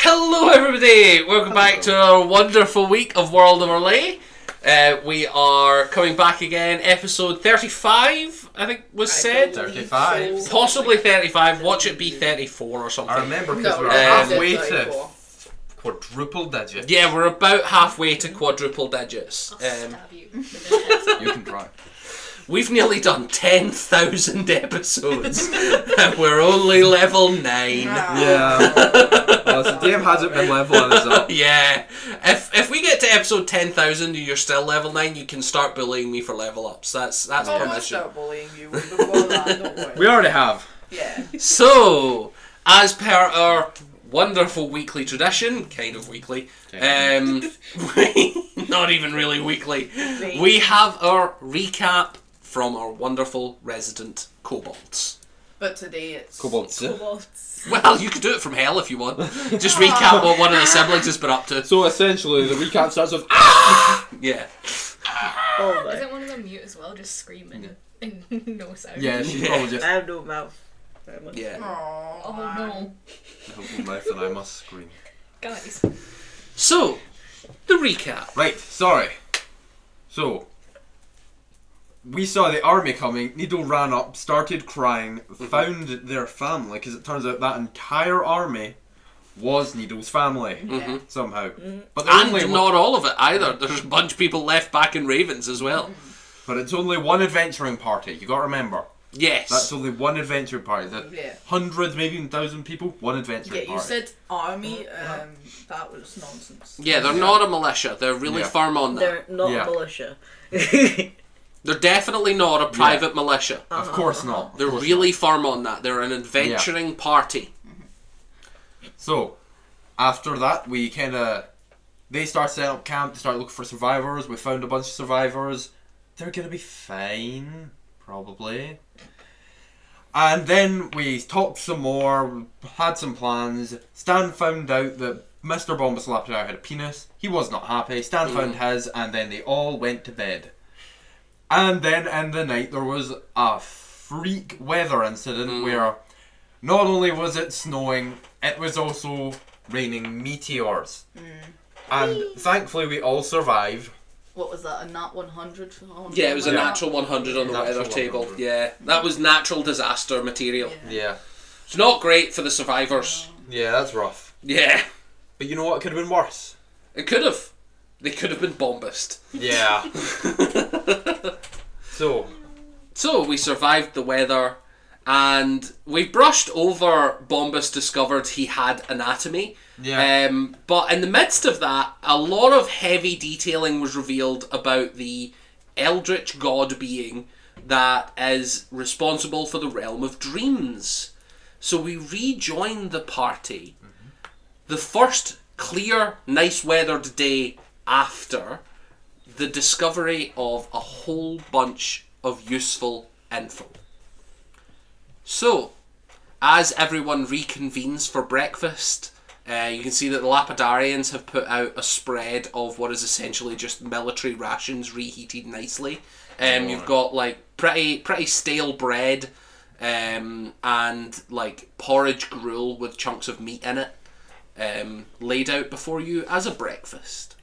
Hello everybody! Welcome back to our wonderful week of World of Orlea. We are coming back again, episode 35, I think was said. 35. Possibly 35, watch it be 34 or something. I remember because we're halfway to quadruple digits. Yeah, we're about halfway to quadruple digits. I'll stab you. You can try. We've nearly done 10,000 episodes and we're only level 9. Yeah. Well, so Dave hasn't been leveling us up. Yeah. If we get to episode 10,000 and you're still level 9, you can start bullying me for level ups. That's permission. I'll start bullying you before that, don't worry. We already have. Yeah. So, as per our wonderful weekly tradition, kind of weekly, not even really weekly, we have our recap from our wonderful resident kobolds. But today it's... Kobolds. Well, you could do it from hell if you want. Just recap what one of the siblings has been up to. So essentially, the recap starts with Yeah. Oh Isn't one of them mute as well, just screaming and no sound? yeah, she's probably just I have no mouth. Yeah. Oh no. open mouth and I must scream. Guys. So, the recap. Right, sorry. So, we saw the army coming, Needle ran up, started crying, found their family, because it turns out that entire army was Needle's family, somehow. But And only not all of it either. There's a bunch of people left back in Ravens as well. But it's only one adventuring party, you gotta remember. Yes. That's only one adventuring party. The Yeah. hundreds, maybe even 1,000 people, one adventuring Yeah, party. you said army, that was nonsense. Yeah, they're not a militia. They're really Yeah. firm on that. They're not Yeah. a militia. They're definitely not a private militia. Of course not. They're really firm on that. They're an adventuring party. So, after that, we they start setting up camp, they start looking for survivors. We found a bunch of survivors. They're gonna be fine, probably. And then we talked some more, had some plans. Stan found out that Mr. Bombus Lapidar had a penis. He was not happy. Stan found his, and then they all went to bed. And then in the night there was a freak weather incident where not only was it snowing, it was also raining meteors. And thankfully we all survived. What was that, a nat 100? Yeah, it was a Yeah. natural 100 on the Natural weather table. 100. Yeah, that was natural disaster material. Yeah. It's not great for the survivors. Yeah, that's rough. Yeah, But you know what could have been worse? it could have. They could have been bombast. Yeah. So, we survived the weather, and we brushed over Bombus discovered he had anatomy. yeah. But in the midst of that, a lot of heavy detailing was revealed about the eldritch god being that is responsible for the realm of dreams. So we rejoined the party. The first clear, nice weathered day after the discovery of a whole bunch of useful info. So, as everyone reconvenes for breakfast, you can see that the Lapidarians have put out a spread of what is essentially just military rations reheated nicely. You've got like pretty stale bread and like porridge gruel with chunks of meat in it laid out before you as a breakfast.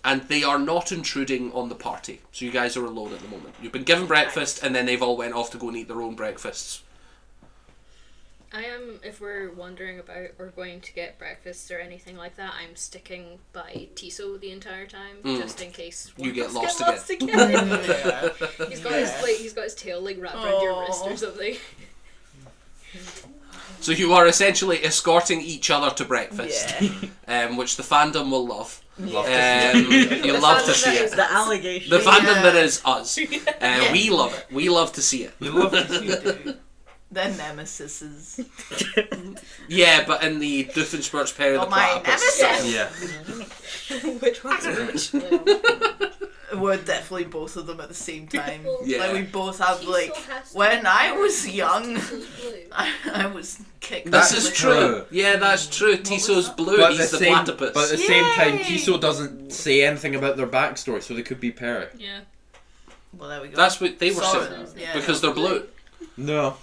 And they are not intruding on the party, so you guys are alone at the moment. You've been given breakfast, and then they've all went off to go and eat their own breakfasts. I am, if we're wondering about or going to get breakfast or anything like that, I'm sticking by Tiso the entire time, just in case You get one of us lost get again. He's got he's got his tail like wrapped around your wrist or something. So you are essentially escorting each other to breakfast, Yeah. which the fandom will love. Love to see it. You'll love to see it. The allegation. The fandom that is us. We love it. We love to see it. You love to see it. The nemesises. Yeah, but in the Doofenshmirtz Perry the Oh, my Platypus. nemesis! Yeah. Which one's which? We're definitely both of them at the same time. Yeah. Like we both have Tiso like has to when be I blue. was young, Tiso's blue. I was kicked. This out is of the true. Yeah, that's true. Tiso's blue. But He's the platypus. But at the same time, Yay! Tiso doesn't say anything about their backstory, so they could be Perry. Yeah. Well, there we go. That's what they were Sorry. saying. Yeah. Because they're blue. No.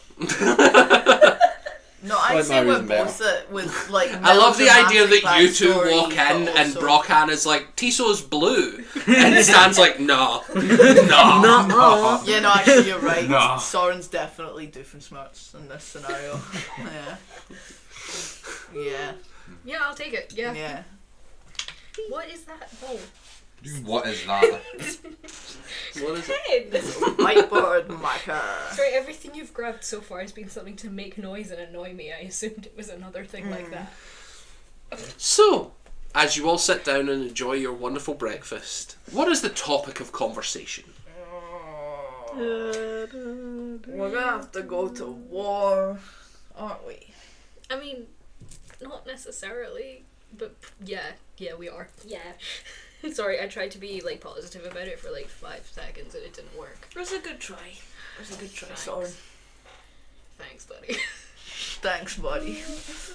No, I'd like say my we're reason better. both with like. I love the idea that melodramatic you two backstory, walk in but and also- Brockhan is like, Tiso's blue. And Stan's like, no. No. No. Yeah, no, actually, you're right. Nah. Soren's definitely Doofenshmirtz in this scenario. Yeah. Yeah. Yeah, I'll take it. Yeah. Yeah. What is that? Oh. What is that? What is it? Pen! Whiteboard marker. Sorry, everything you've grabbed so far has been something to make noise and annoy me. I assumed it was another thing like that. So, as you all sit down and enjoy your wonderful breakfast, what is the topic of conversation? We're gonna have to go to war, aren't we? I mean, not necessarily, but yeah, we are. Yeah. Sorry, I tried to be like positive about it for like 5 seconds and it didn't work. It was a good try. It was a good try, Soren. Thanks, buddy. Thanks, buddy.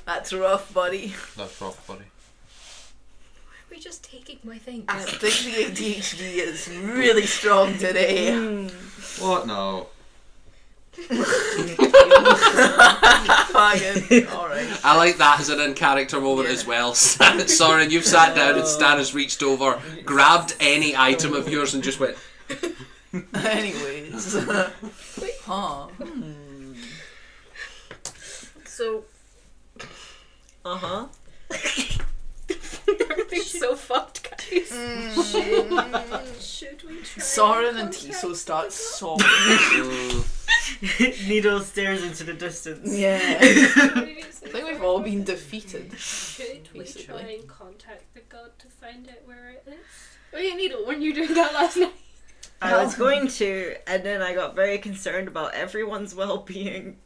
That's rough, buddy. That's rough, buddy. Are we just taking my thing? I think the ADHD is really strong today. What? No. Fucking alright. I like that as an in-character moment as well. Soren, you've sat down and Stan has reached over, grabbed any item of yours and just went, Anyways. Huh. So, Uh-huh. everything's so fucked, guys. Should we try? Soren and Tiso start sobbing. Needle stares into the distance. Yeah. I think we've all been defeated. Should we Basically. try and contact the god to find out where it is? Oh yeah, Needle, weren't you doing that last night? I was going to, and then I got very concerned about everyone's well-being.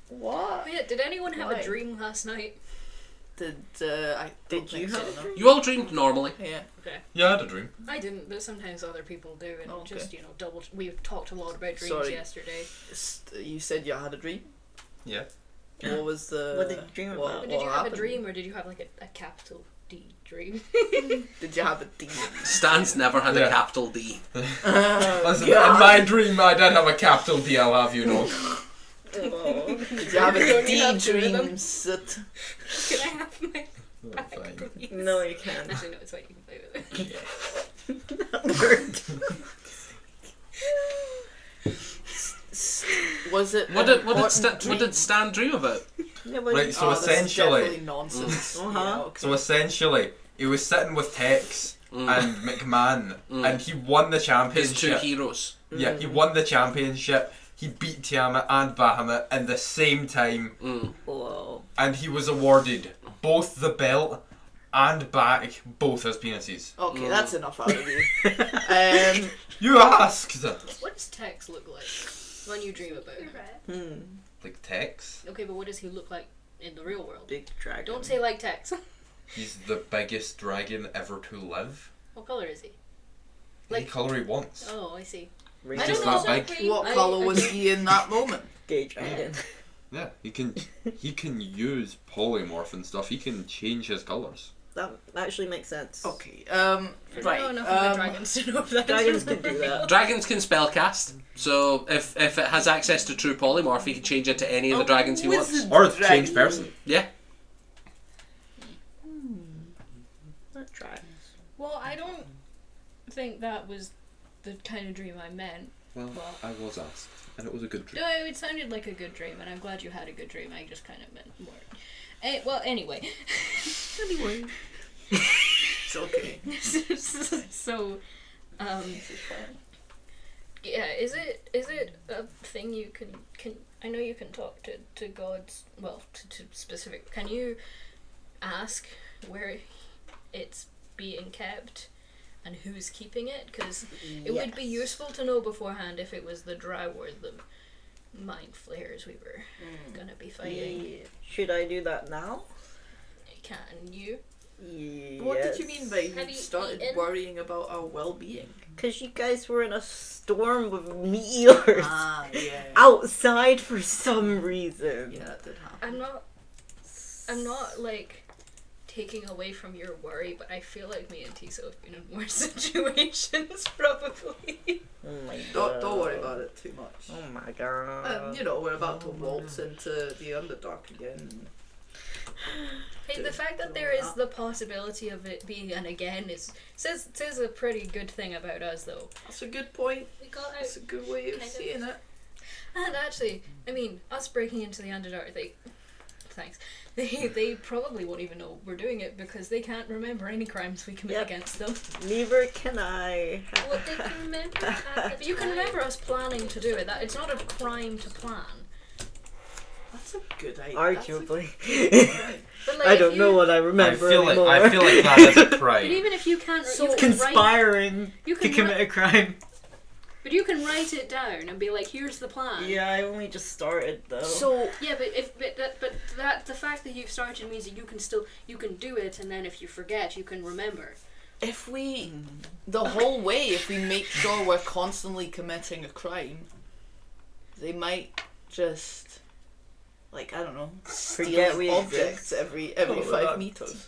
What? Oh yeah, did anyone have Why? a dream last night? I don't Did you think so, have a no. you all dreamed normally. Yeah. Okay. Yeah, I had a dream. I didn't, but sometimes other people do, and Okay. just, double. We talked a lot about dreams Sorry. yesterday. You said you had a dream? Yeah. What was the... What did you dream about? But did you have happened? a dream, or did you have like a capital D dream? Did you have a demon? Stan's never had a Yeah. capital D. Listen, God. in my dream, I did have a capital D, I'll have you know. Oh. Did you have a Don't you have two of them? D-dream sit? Can I have my Oh, back, fine. please? No, you can't. Actually, no, it's fine. You can play with it. That worked. Was it What an did important Stan dream about? Yeah, but Right, so Oh, that's essentially, definitely nonsense. Uh-huh. Yeah, okay. so essentially, he was sitting with Tex and McMahon, Mm. and he won the His two championship. heroes. Yeah, he won the championship. He beat Tiamat and Bahamut in the same time, Mm. Whoa. and he was awarded both the belt and back both his penises. Okay, that's enough out of you. You asked! What does Tex look like when you dream about him? Hmm. Like Tex? Okay, but what does he look like in the real world? Big dragon. Don't say like Tex. He's the biggest dragon ever to live. What color is he? Any Like- colour he wants. Oh, I see. Ring I Just don't know. that big. What I- colour was he in that moment? Gay dragon. Yeah, he can use polymorph and stuff. He can change his colours. That actually makes sense. Okay, I right. don't know enough about dragons to know if that. Dragons can do that. Dragons can spellcast, so if it has access to true polymorph, he can change it to any of the dragons he wants. wizard Or a changed dragon. person. Yeah. Let's try. Well, I don't think that was the kind of dream I meant. Well, I was asked, and it was a good dream. No, it sounded like a good dream, and I'm glad you had a good dream. I just kind of meant more. Well, anyway. Anyway. It's okay. So, yeah, is it a thing you can I know you can talk to gods, well, to specific, can you ask where it's being kept and who's keeping it? Because it would be useful to know beforehand if it was the drow or the mind flayers we were gonna be fighting. Yeah. Should I do that now? Can you? Yes. What did you mean by Have you you started eaten? worrying about our well-being? Because you guys were in a storm with meteors Yeah. outside for some reason. Yeah, that did happen. I'm not like taking away from your worry, but I feel like me and Tiso have been in worse situations, probably. Oh my god. Don't worry about it too much. Oh my god. You know, we're about to waltz into the Underdark again. Hey, the fact that there is the possibility of it being an again says a pretty good thing about us, though. That's a good point. We got out. That's a good way of Kind of. seeing it. And actually, I mean, us breaking into the Underdark, they probably won't even know we're doing it because they can't remember any crimes we commit Yep. against them. Neither can I. What they can remember at the But you can time. remember us planning to do it. That it's not a crime to plan. That's a good idea. Arguably. But like, I if don't you- know what I remember anymore. I feel like that is a But crime. even if you can't, So you can write, Conspiring You to can commit a crime. but you can write it down and be like, "Here's the plan." Yeah, I only just started though. So, Yeah, but the fact that you've started means that you can do it, and then if you forget, you can remember. if we, the whole way, if we make sure we're constantly committing a crime, they might just, like, I don't know, Forget steal we objects every Oh, 5 God. meters.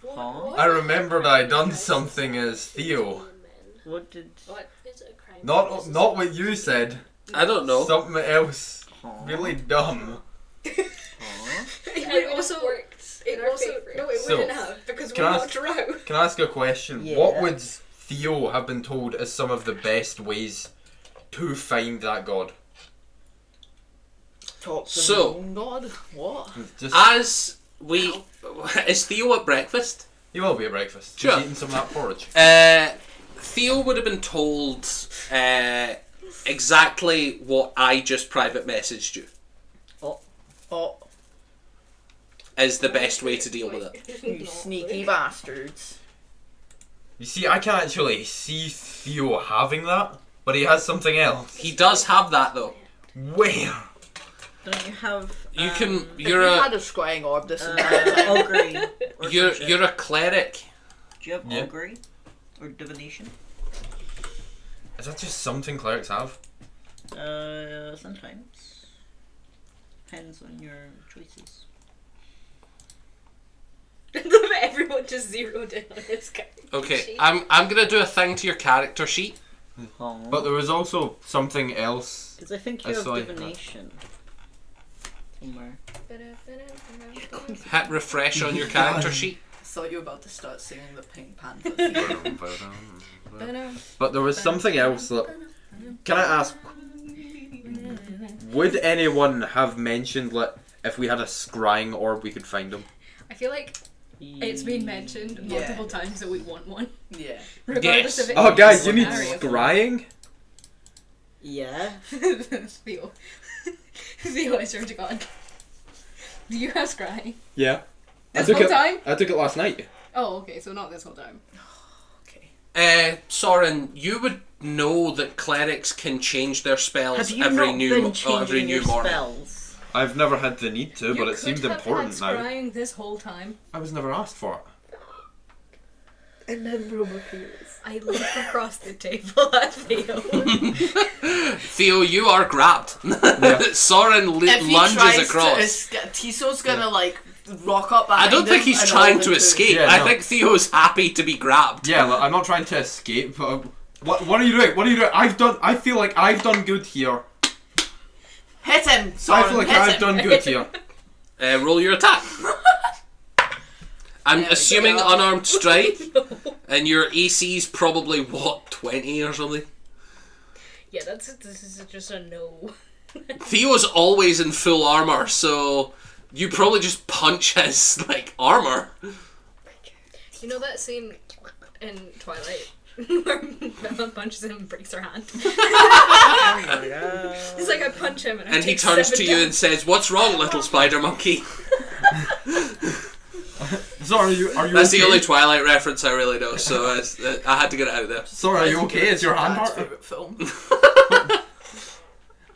Huh? I remembered I done something as Theo. What did? What is a crime? Not what you said. I don't know. Something else. Huh? Really dumb. Huh? It also worked. it also no, it So, wouldn't have because can we're I not ask- drow. Can I ask a question? Yeah. What would Theo have been told as some of the best ways to find that god? Talk to So- the moon god? What? Just As we is Theo at breakfast? he will be at breakfast. Sure. He's eating some of that porridge. Theo would have been told exactly what I just private messaged you Oh, is the best way to deal with it. you sneaky bastards. You see, I can't actually see Theo having that, but he has something else. He does have that though. Where? Don't you have? You can. If You're we've a. had a scrying orb this entire time. augury. Or You're some shit. you're a cleric. Do you have Yeah. augury or divination? Is that just something clerics have? Sometimes. Depends on your choices. Everyone just zeroed in on this guy. Okay, I'm gonna do a thing to your character sheet. But there was also something else. Because I think I you have saw it. divination. Somewhere. Hit refresh on your character sheet. I thought you were about to start singing the Pink Panther theme. But there was something else that. Can I ask? Would anyone have mentioned that if we had a scrying orb we could find him? I feel like it's been mentioned Yeah. multiple times that we want one, Yeah. regardless of it. Oh, being guys, you need scenario. scrying? Yeah. Theo. Theo, I swear to God. Do you have scrying? Yeah. This whole time? I took it last night. Oh, okay, so not this whole time. Okay. Soren, you would know that clerics can change their spells Have you every not new been every changing new your morning. spells? I've never had the need to, but You it seemed could have important had now. scrying this whole time. I was never asked for it. And then Rome appears. I look across the table at Theo. Theo, you are grabbed. Soren If he lunges tries across. to escape, Tiso's gonna like rock up behind I don't think him he's and trying hold to him escape. Yeah, I no. think Theo's happy to be grabbed. Yeah, look, I'm not trying to escape. What are you doing? What are you doing? I feel like I've done good here. Hit him, Soren, I feel like hit I've him. done good here. Roll your attack. I'm There we assuming go. unarmed strike, and your AC's probably what, 20 or something. Yeah, this is just a no. Theo's always in full armor, so you probably just punch his armor. You know that scene in Twilight where Bella punches him and breaks her hand? Oh my god. It's like I punch him and I And he take turns 7 to you damage. and says, "What's wrong, little spider monkey?" Sorry, are you That's okay? the only Twilight reference I really know, so I had to get it out there. Sorry, are you okay? Is your hand Dad's hurt? favourite film. I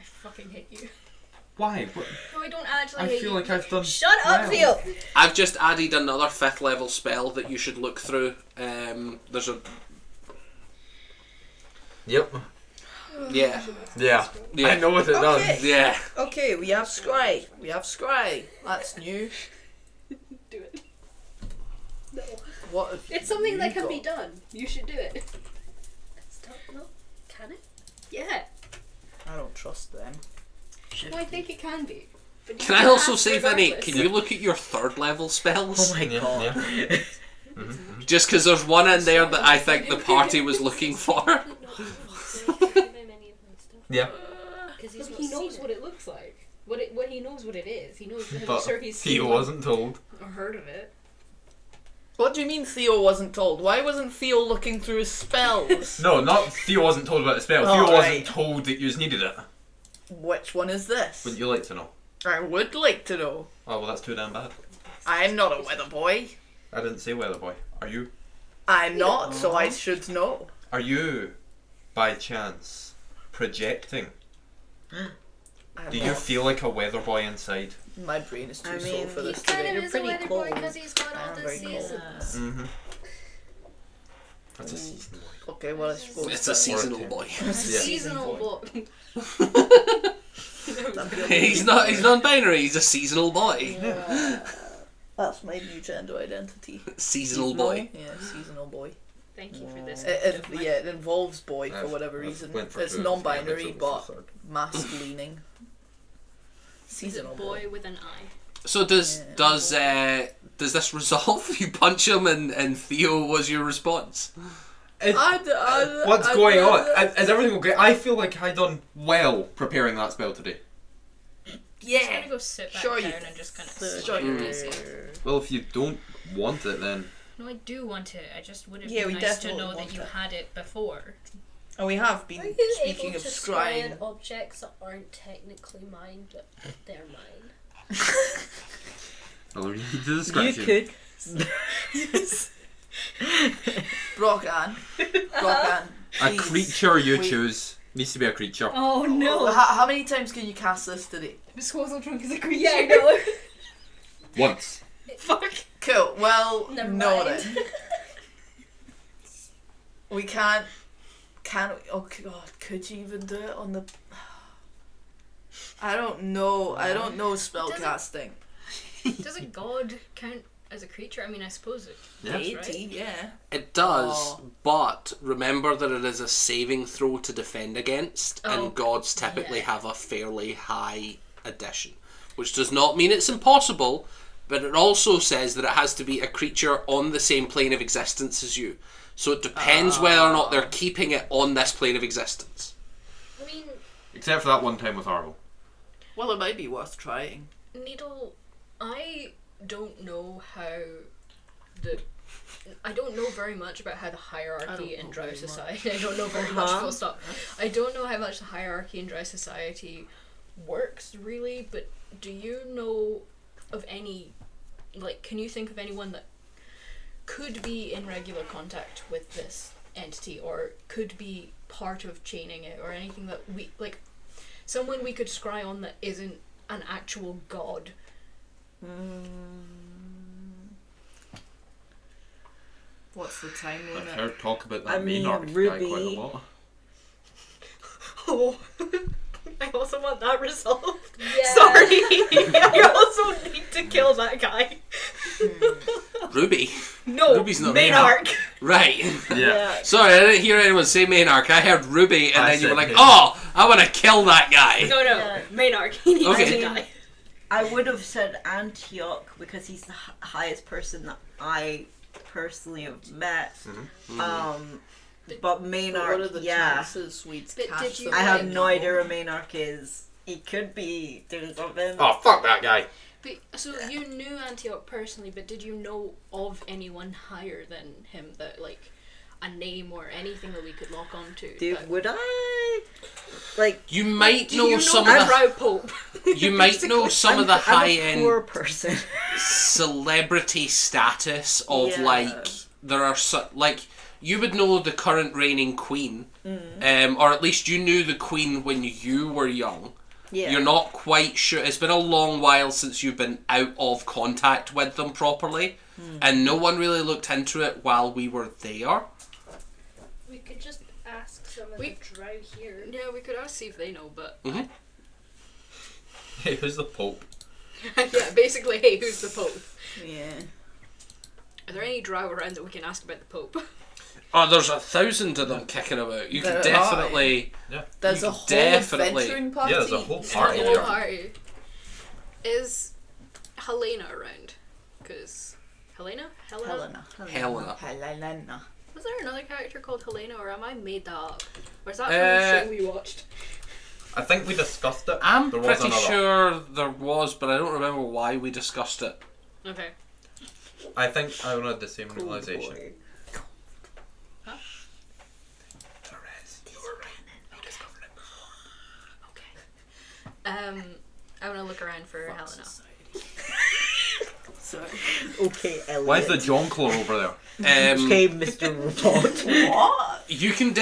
fucking hate you. Why? What? No, I don't actually I hate feel you. like I've done. Shut up, well. Theo! I've just added another 5th level spell that you should look through. There's a Yep. yeah. Yeah. Yeah. I know what it does. Okay. Yeah. Okay, we have scry. That's new. Do it. No. What have It's something you that can got? be done. You should do it. No, can it? Yeah. I don't trust them. Well, I think it can be. But you Can I also ask say, Vinny, regardless. can you look at your 3rd level spells? Oh my god. Yeah. Just because there's one in there that I think the party was looking for. Yeah. Because he knows what it looks like. What he knows what it is. He knows. I'm But sure he's he seen wasn't told. or heard of it. What do you mean Theo wasn't told? Why wasn't Theo looking through his spells? No, not Theo wasn't told about the spell. Oh, Theo wasn't right. told that you needed it. Which one is this? Would you like to know? I would like to know. Oh, well, that's too damn bad. I'm not a weather boy. I didn't say weather boy. Are you? I'm not, so I should know. Are you, by chance, projecting? I'm Do you not. feel like a weather boy inside? My brain is too I slow mean, for he this kind today. of- Is a pretty weather boy cold. because he's got all I'm the very cold. seasons. Mm-hmm. That's a season boy. Okay, well I suppose It's a seasonal Or a boy. A seasonal boy. He's non-binary, he's a seasonal boy. That's my new gender identity. Seasonal boy. Yeah, seasonal boy. Thank you for this. It involves boy for I've- whatever I've reason. went for It's two, non-binary, yeah, but third. masculining. Is Seasonal it boy with an eye? So does this resolve? You punch him and Theo was your response? What's going on? Is everything okay? I feel like I done well preparing that spell today. I'm just gonna go sit back Sure down you- and just kind of Sure you Well, if you don't want it, then No, I do want it. I just would have Yeah, been we nice to definitely know that want you it. had it before. And we have been Are you speaking able of to scry scrying. objects that aren't technically mine, but they're mine? I'll read the You description. could. Brokan. A please. creature you Wait. choose needs to be a creature. Oh How many times can you cast this today? Disposal trunk is a creature. Yeah, I know. Once. Fuck. Cool. Well, Never no mind. then. We can't. Can we? Oh God, could you even do it on the? I don't know. I don't know spell Does it- casting. Does a god count as a creature? I mean, I suppose it. Yeah. does, Deity, right? yeah. It does, Oh. but remember that it is a saving throw to defend against, Oh, and gods typically yeah. have a fairly high addition, which does not mean it's impossible, but it also says that it has to be a creature on the same plane of existence as you. So it depends whether or not they're keeping it on this plane of existence. I mean, Except for that one time with Arvel. Well, it might be worth trying. Needle, I don't know how I don't know very much about how the hierarchy in Drow society. I don't know very much. Full stop. I don't know how much the hierarchy in Drow society works really. But do you know of any? Like, can you think of anyone that could be in regular contact with this entity, or could be part of chaining it, or anything that we like? Someone we could scry on that isn't an actual god. What's the time I've limit? heard talk about that I mean, Maynard guy Ruby. quite a lot. Oh, I also want that resolved. yeah. Sorry, I also need to kill that guy. Ruby. No, Ruby's not Maynard. Right. Yeah. Sorry, I didn't hear anyone say Maynard. I heard Ruby, and I then you were said like, him. "Oh, I want to kill that guy." No, Yeah. Maynard. He needs Okay. to die. I would have said Antioch because he's the highest person that I personally have met. But What are Maynard, the yeah. chances we'd But catch did you- them? I have no idea where Maynard is. He could be doing something. Oh, fuck that guy. But, so you knew Antioch personally, but did you know of anyone higher than him that, like, a name or anything that we could lock onto? Dude, that- would I? Like, You might Do know you some know of the. Drow Pope? You might know some of the I'm high a end poor person. celebrity status of Yeah. like there are like you would know the current reigning queen, or at least you knew the queen when you were young. Yeah. You're not quite sure. It's been a long while since you've been out of contact with them properly, and no one really looked into it while we were there. We could just ask some of We- the Drow here. Yeah, we could ask see if they know, but Hey, who's the Pope? yeah, basically, hey, who's the Pope? Yeah. Are there any drow around that we can ask about the Pope? Oh, there's 1,000 of them kicking about. You can There definitely. There's You a whole definitely- adventuring party. Yeah, there's a whole party Oh, there. hi. Is Helena around? Because Helena? Helena. Helena. Was there another character called Helena, or am I made that up? Or is that from Uh, the show we watched? I think we discussed it. I'm there was pretty another. sure there was, but I don't remember why we discussed it. Okay. I think I had the same realization. Boy. Therese, you were right. You discovered it. Okay. I'm gonna look around for Helena. Sorry. Okay, Elliot. Why is the John-Claw over there? Okay, Mr. Robot. What? You can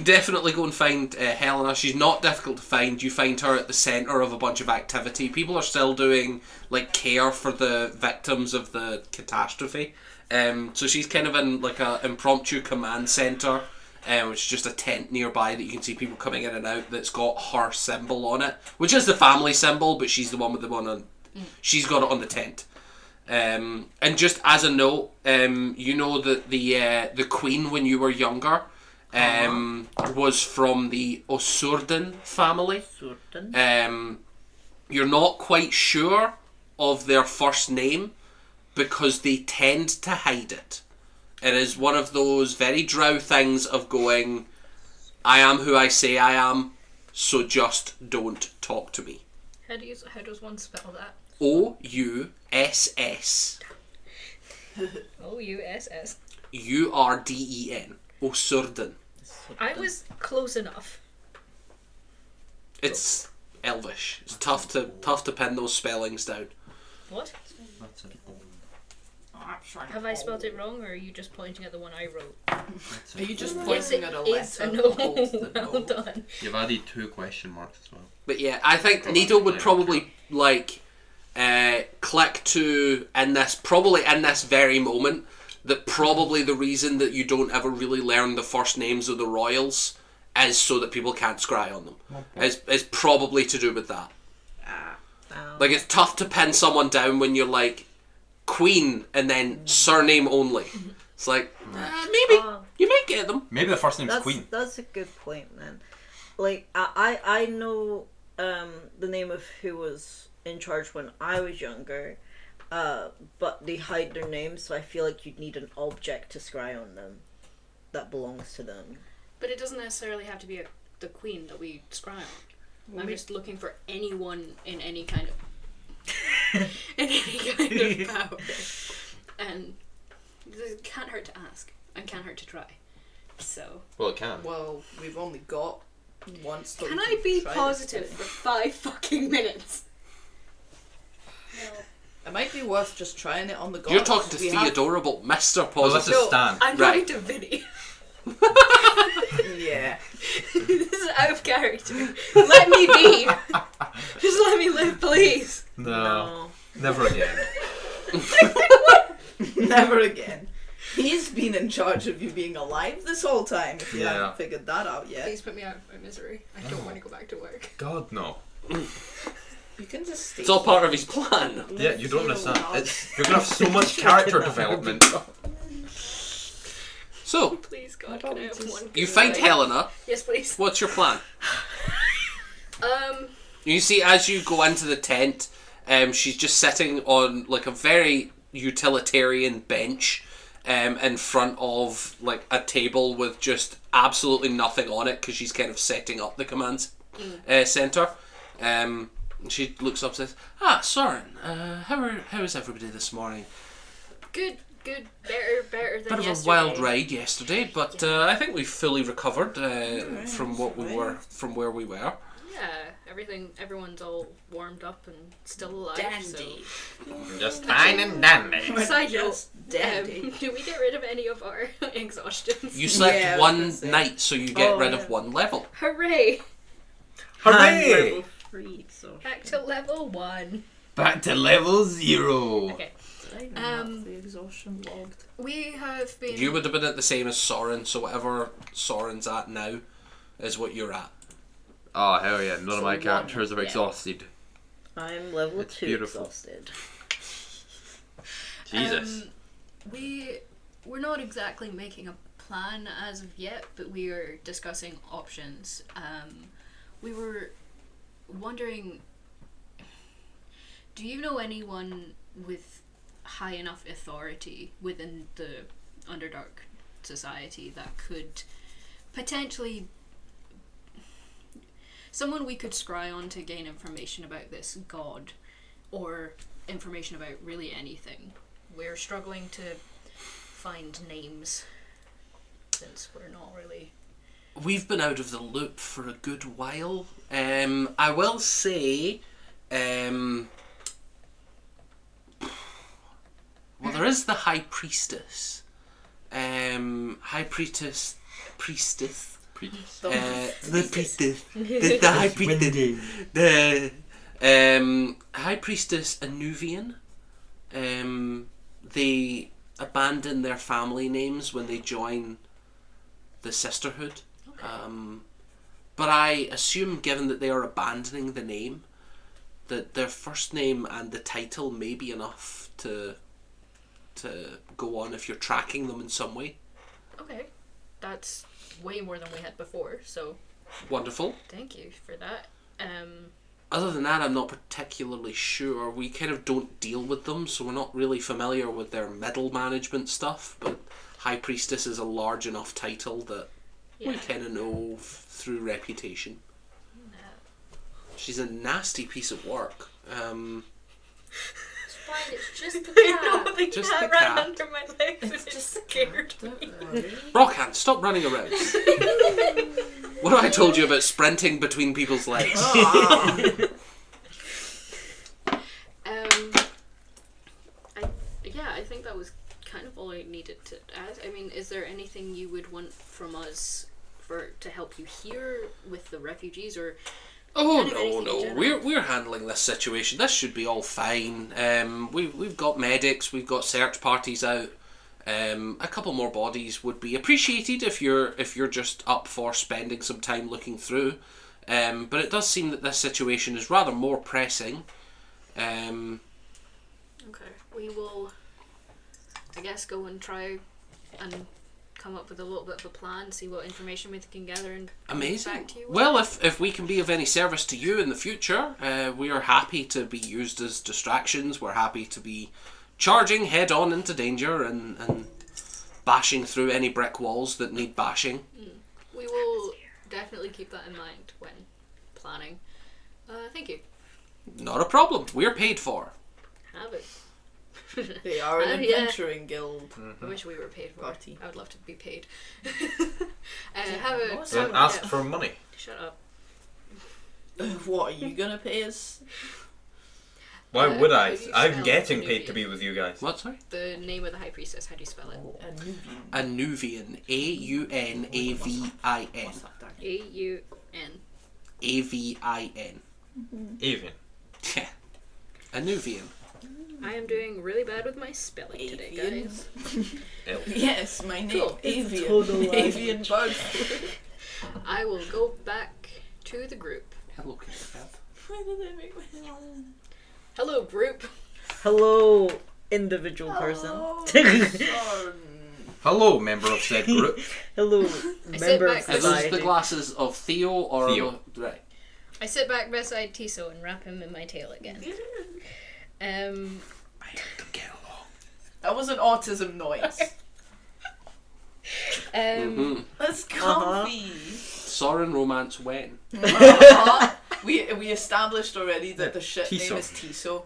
definitely go and find Helena. She's not difficult to find. You find her at the centre of a bunch of activity. People are still doing like care for the victims of the catastrophe. So she's kind of in like a impromptu command centre, which is just a tent nearby that you can see people coming in and out. That's got her symbol on it, which is the family symbol, but she's the one with the one on. She's got it on the tent. And just as a note, you know that the Queen when you were younger. Was from the Osurden family. Certain. You're not quite sure of their first name because they tend to hide it. It is one of those very drow things of going, I am who I say I am, so just don't talk to me. How does one spell that? O-U-S-S O-U-S-S. U-R-D-E-N. Osurden. I was close enough. It's Elvish. It's tough to pin those spellings down. What? That's it. Have I spelled it wrong, or are you just pointing at the one I wrote? Are you just Yes, pointing it at a is letter? a no. opposed to Well no? done. You've added 2 question marks as well. But yeah, I think Nito would probably click to in this very moment that probably the reason that you don't ever really learn the first names of the royals is so that people can't scry on them. Is probably to do with that. Like it's tough to pin someone down when you're like Queen and then surname only. It's like maybe you might get them. Maybe the first name's That's, Queen. that's a good point, man. Like, I know the name of who was in charge when I was younger, but they hide their names, so I feel like you'd need an object to scry on them that belongs to them. But it doesn't necessarily have to be the queen that we scry on. I'm just looking for anyone in any kind of power, and it can't hurt to ask and can't hurt to try. So Well, it can. Well, we've only got one story. can to I be try positive this for thing. 5 fucking minutes? It might be worth just trying it on the gods. You're talking to We have- Theodorable, Mr. Well, let's Positive. just stand. I'm Right. talking to Vinny. Yeah. This is out of character. Let me be. Just let me live, please. No. Never again. Never again. He's been in charge of you being alive this whole time, if you Yeah. haven't figured that out yet. Please put me out of my misery. I don't want to go back to work. God, no. You can just stay. It's all part of his plan. Yeah, you don't understand. You're gonna have so much character development. So, Please, God, can I have one? you good find night? Helena. Yes, please. What's your plan? You see, as you go into the tent, she's just sitting on like a very utilitarian bench in front of like a table with just absolutely nothing on it because she's kind of setting up the command center. She looks up and says, Soren, how is everybody this morning? Good. Better than Bit of yesterday. a wild ride yesterday, but I think we've fully recovered from what we were, from where we were. Yeah, everyone's all warmed up and still alive. Dandy. Just fine and dandy. So. Side note, Just dandy. do we get rid of any of our exhaustions? You slept Yeah, I was one gonna say. night, so you get Oh, rid yeah. of one level. Hooray! Hooray! Level 3 exhaustion. Back to level 1. Back to level 0. Okay. Did I have the exhaustion logged? We have been... You would have been at the same as Soren, so whatever Soren's at now is what you're at. Oh, hell yeah. None of So my one, characters are yeah. exhausted. I'm level It's 2 beautiful. exhausted. Jesus. we're not exactly making a plan as of yet, but we are discussing options. We were wondering, do you know anyone with high enough authority within the Underdark society that could potentially, someone we could scry on to gain information about this god, or information about really anything? We're struggling to find names since we're not really. We've been out of the loop for a good while. I will say, well, there is the High Priestess. High Priestess. The priestess. The High Priestess. The High Priestess Anuvian. They abandon their family names when they join the Sisterhood. Okay. But I assume, given that they are abandoning the name, that their first name and the title may be enough to go on if you're tracking them in some way. Okay, that's way more than we had before. So Wonderful. thank you for that. Other than that, I'm not particularly sure. We kind of don't deal with them, so we're not really familiar with their middle management stuff, but High Priestess is a large enough title that we kind of know through reputation. She's a nasty piece of work. It's fine, it's just the I know cat. the Just cat the ran cat. under my legs and it scared me. Rockhand, stop running around. What have I told you about sprinting between people's legs? I think that was kind of all I needed to ask. I mean, is there anything you would want from us to help you here with the refugees, or? Oh Kind of no, anything in no, general. we're handling this situation. This should be all fine. We've got medics, we've got search parties out. A couple more bodies would be appreciated if you're just up for spending some time looking through. But it does seem that this situation is rather more pressing. Okay, we will, I guess, go and try and come up with a little bit of a plan, see what information we can gather, and come Amazing. back to you with. Well, if we can be of any service to you in the future, we are happy to be used as distractions. We're happy to be charging head on into danger and bashing through any brick walls that need bashing. We will definitely keep that in mind when planning. Thank you. Not a problem. We're paid for. Have it. They are an Yeah. adventuring guild. I wish we were paid for. Party. I would love to be paid. Have it. What's Don't Yeah. ask for money. Shut up. What are you gonna pay us? Why How would I? do you I'm spell getting paid to Anuvian? be with you guys. What, sorry? The name of the High Priestess. How do you spell it? A Anuvian. Nubian. Aunavin. A-U-N. Avin. Avian. Yeah. Anuvian. I am doing really bad with my spelling today, Avian? guys. Elf. Yes, my name. Cool. Avian. total Avian bird. I will go back to the group. Hello, Cat. Why did I make my Hello, group. Hello, individual person. Hello, member of said group. Hello, I sit member of back Are those society. the glasses of Theo or Theo. right? I sit back beside Tiso and wrap him in my tail again. I help them get along. That was an autism noise. That's comfy. Soren romance when? We established already that the shit Tiso. name is Tiso.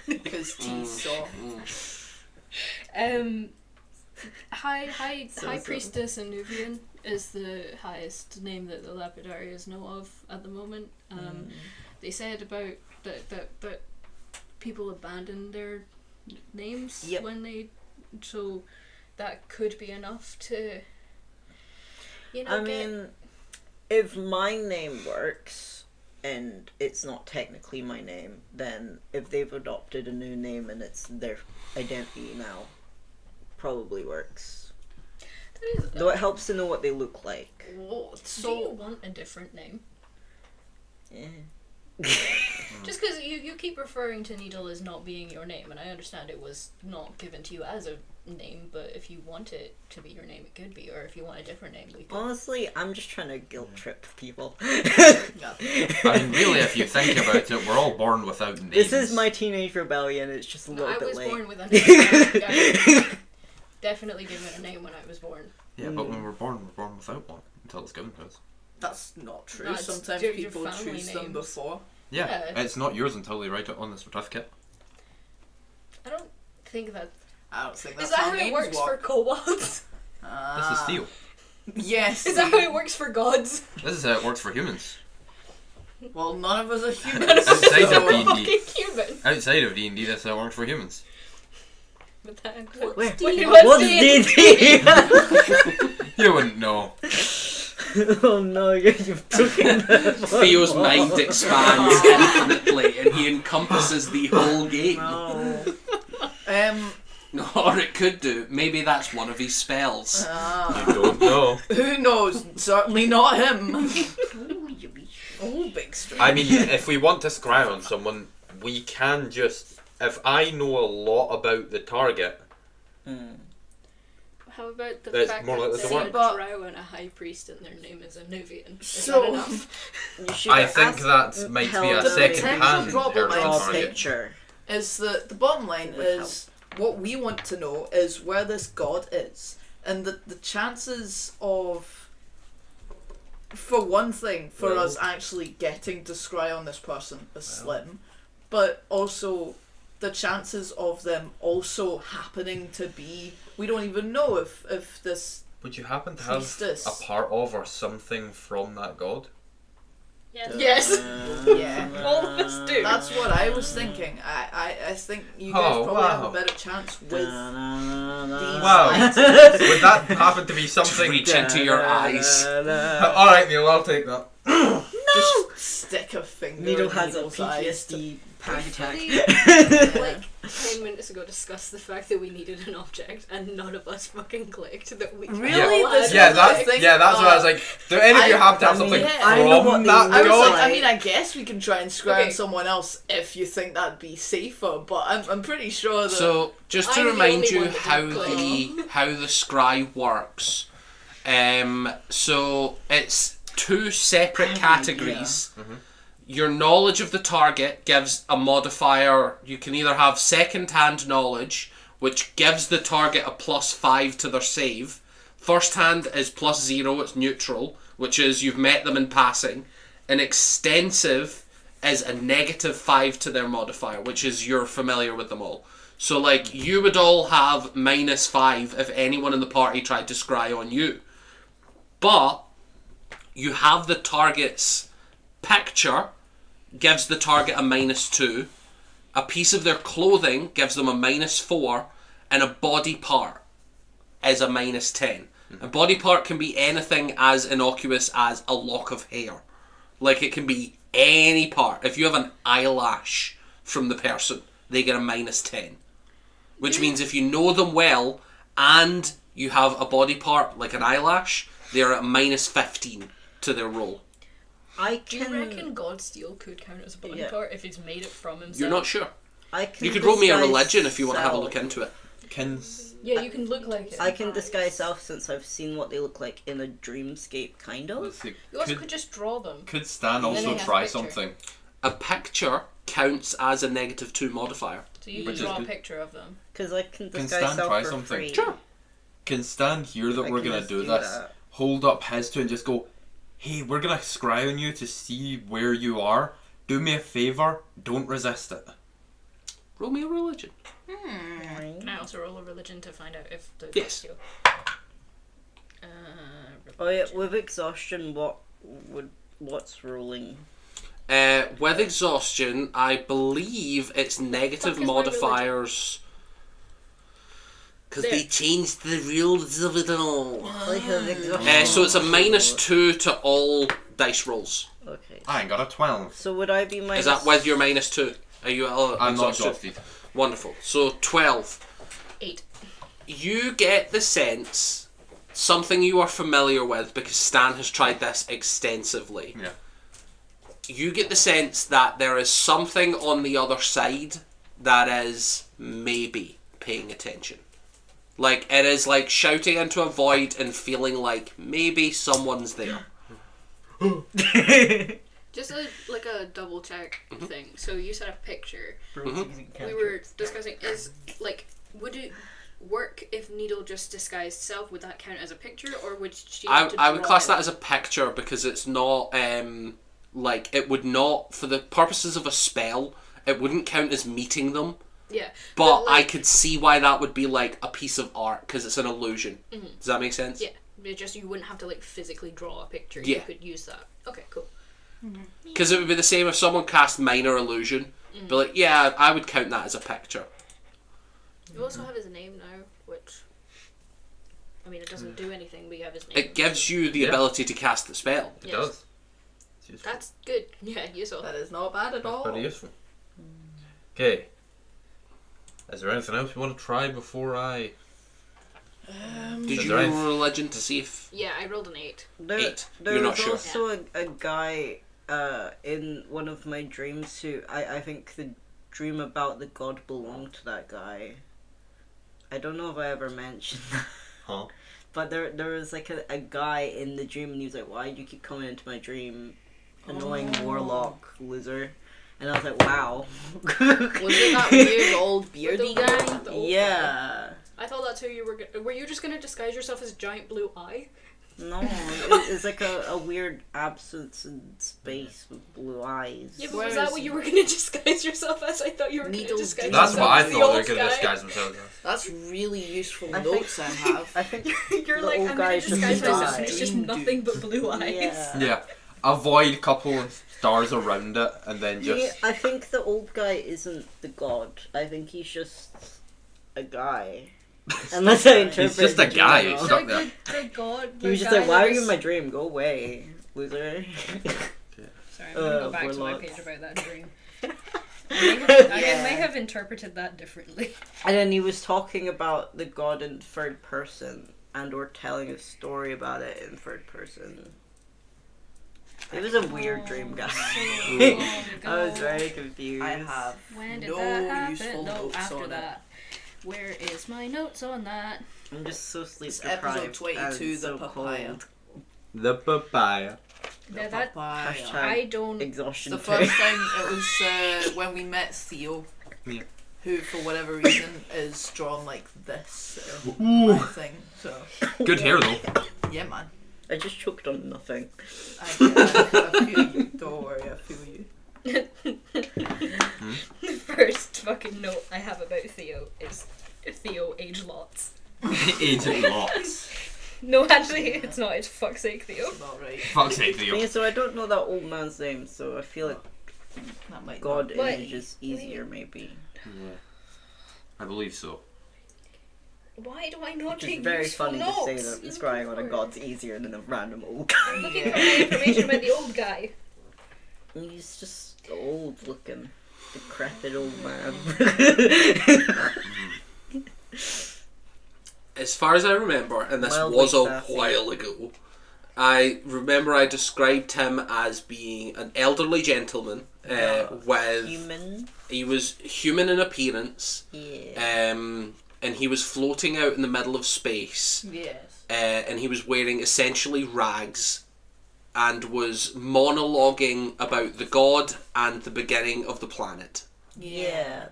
Because Tiso. High So. Priestess Anuvian is the highest name that the Lapidarians know of at the moment. They said about that people abandon their names Yep. when they, so that could be enough to, I mean, if my name works and it's not technically my name, then if they've adopted a new name and it's their identity now, probably works. that is, Though it helps to know what they look like. do you So want a different name? Yeah. Just because you keep referring to Needle as not being your name, and I understand it was not given to you as a name, but if you want it to be your name, it could be, or if you want a different name, we could. Honestly, I'm just trying to guilt trip people. I mean, really, if you think about it, we're all born without names. This is my teenage rebellion. It's just a No, little I bit was late. born with a name. I was definitely given a name when I was born. Yeah, but when we're born without one until it's given to us. That's not true. No, it's Sometimes your people family choose them names. before. Yeah, Yeah. it's not yours until they write it on the certificate. I don't think that. I don't think Is that's that how names it works for work. kobolds? This is Theo. Yes. Is that how it works for gods? This is how it works for humans. Well, none of us are humans. Outside of so- D&D. Fucking human. Outside of D&D, that's how it works for humans. But then, Where? what's What's D&D? D&D? You wouldn't know. Oh no, you've taken the Theo's mind expands infinitely and he encompasses the whole game. No. Or it could do. Maybe that's one of his spells. You don't know. Who knows? Certainly not him. Oh, big string. I mean, if we want to scry on someone, we can just... If I know a lot about the target, How about the That's fact more that likely to there's a work. drow and a high priest and their name is Anuvian? Is So- that enough? You should I think ask that might be Helen a The second-hand potential problem person draw a target. picture. is the bottom line Would is what we want to know is where this god is, and the chances of, for one thing, for Well- us actually getting to scry on this person is slim, but also the chances of them also happening to be, we don't even know if this would you happen to have priestess. a part of or something from that god? Yes. Yeah. All of us do. That's what I was thinking. I think you guys Oh, probably have wow. a better chance with these. Wow. items. Would that happen to be something... Reach into your eyes. Alright, Neil, I'll take that. Just stick a finger Needle in has a Needle's eyes. PTSD panic attack. Like 10 minutes ago discussed the fact that we needed an object and none of us fucking clicked that we Really? all This had Yeah, was one. that's, thing, that's what I was like. Do any of you have to have I something mean, yeah. I know what from they that I was god? like, I mean, I guess we can try and scry Okay. on someone else if you think that'd be safer, but I'm pretty sure that. So, just to I'm the remind only you one that how didn't how the scry works. So it's two separate categories. Your knowledge of the target gives a modifier. You can either have second-hand knowledge, which gives the target a +5 to their save. First-hand is +0, it's neutral, which is you've met them in passing. And extensive is a -5 to their modifier, which is you're familiar with them all. So, like, you would all have -5 if anyone in the party tried to scry on you. But you have the target's picture gives the target a -2. A piece of their clothing gives them a -4, and a body part is a -10. A body part can be anything as innocuous as a lock of hair. Like, it can be any part. If you have an eyelash from the person, they get a -10. Which means if you know them well and you have a body part like an eyelash, they're at -15 to their roll. I Do you can. reckon Godsteel could count as a body Yeah. part if he's made it from himself? You're not sure. I can. You could roll me a disguise religion if you want to have a self. look into it. Yeah, you can look like it. I can disguise self since I've seen what they look like in a dreamscape, kind of. Let's see. You also could just draw them. Could Stan And then also they have try picture. something? A picture counts as a -2 modifier. So you Which can is draw a good. picture of them. Because I can Can disguise Stan self try for something? free. Sure. Can Stan hear that I we're can gonna just do do this? that. Hold up his to and just go, hey, we're gonna scry on you to see where you are. Do me a favour, don't resist it. Roll me a religion. Can I also roll a religion to find out if the Yes. Godsteel... Oh yeah, with exhaustion, what's rolling? With exhaustion, I believe it's negative Fuck is my modifiers. Because There. they changed the rules of it all. Like of exhaustion. So it's a -2 to all dice rolls. Okay. I ain't got a 12. So would I be minus? Is that with your -2? Are you I'm not exhausted? exhausted. Wonderful. So 12. 8. You get the sense something you are familiar with because Stan has tried this extensively. Yeah. you get the sense that there is something on the other side that is maybe paying attention. Like, it is like shouting into a void and feeling like maybe someone's there. Just like a double check thing. So you said a picture. Mm-hmm. We were discussing, would it work if Needle just disguised itself? Would that count as a picture, or would she have to I would draw class it? that as a picture because it's not, it would not, for the purposes of a spell, it wouldn't count as meeting them. Yeah. But I like, could see why that would be like a piece of art because it's an illusion. Does that make sense? yeah. It just, you wouldn't have to physically draw a picture. Yeah. You could use that. Okay, cool. Because it would be the same if someone cast minor illusion. Be like, yeah, I would count that as a picture. You also have his name now, which, I mean, it doesn't do anything, but you have his name. It gives you the ability to cast the spell. It Yes. does. It's useful. That's good. Yeah, useful. That is not bad at all. Very useful. Okay. Is there anything else you want to try before I... Did Is you there roll anything- religion to see if... Yeah, I rolled an 8. There, 8. there You're not was sure. also a guy in one of my dreams who I think the dream about the god belonged to that guy. I don't know if I ever mentioned that. Huh? But there was a guy in the dream and he was like, why do you keep coming into my dream? Annoying warlock loser. And I was like, wow. Was it that weird old beardy guy? The old guy. Yeah. I thought that's who you were. Were you just gonna disguise yourself as a giant blue eye? No, it's like a weird absence in space with blue eyes. Yeah, but Where was that is what he? you were gonna disguise yourself as? I thought you were gonna Needles disguise That's That's yourself what I as the thought they old were going to guy. disguise themselves as. That's really useful I notes I have. I think You're the like, old I'm guy gonna is just disguise a myself, guy. and it's just Dream nothing but blue eyes. Yeah. Yeah. Avoid a couple of stars around it and then Yeah, just... I think the old guy isn't the god. I think he's just a guy. Unless I interpret He's just a the dream guy. wrong. He's So Stuck there. the god. He was just like, why are you in my dream? Go away, loser. Sorry, I'm gonna go back to my warlocks. page about that dream. I Yeah. may have interpreted that differently. And then he was talking about the god in third person and or telling a story about it in third person. It was a weird dream, guys. I was very confused. I have When did no that useful happen? No, notes after on that. Where is my notes on that? I'm just so sleep It's episode deprived. 22, and the so papaya. cold. The papaya. Yeah, that Hashtag I don't. exhaustion. The too. first time it was when we met Theo, Yeah. who for whatever reason is drawn like this Ooh. thing. So Good hair though. yeah, man. I just choked on nothing. I feel you. Don't worry, I feel you. The first fucking note I have about Theo is Theo age lots. Age it lots. No, actually, it's not. It's fuck's sake, Theo. It's not right. Fuck's sake, Theo. Yeah, so I don't know that old man's name, so I feel like That might God But- image is easier, maybe. Yeah. I believe so. Why do I not It's take very useful funny notes? to say that scrying on a god's easier than a random old I'm guy. looking for my information about the old guy. He's just old looking, decrepit old man. As far as I remember, and this Mildly was a sassy. while ago, I remember I described him as being an elderly gentleman with... Human. He was human in appearance, Yeah. and he was floating out in the middle of space, Yes. and he was wearing essentially rags, and was monologuing about the god and the beginning of the planet. Yeah.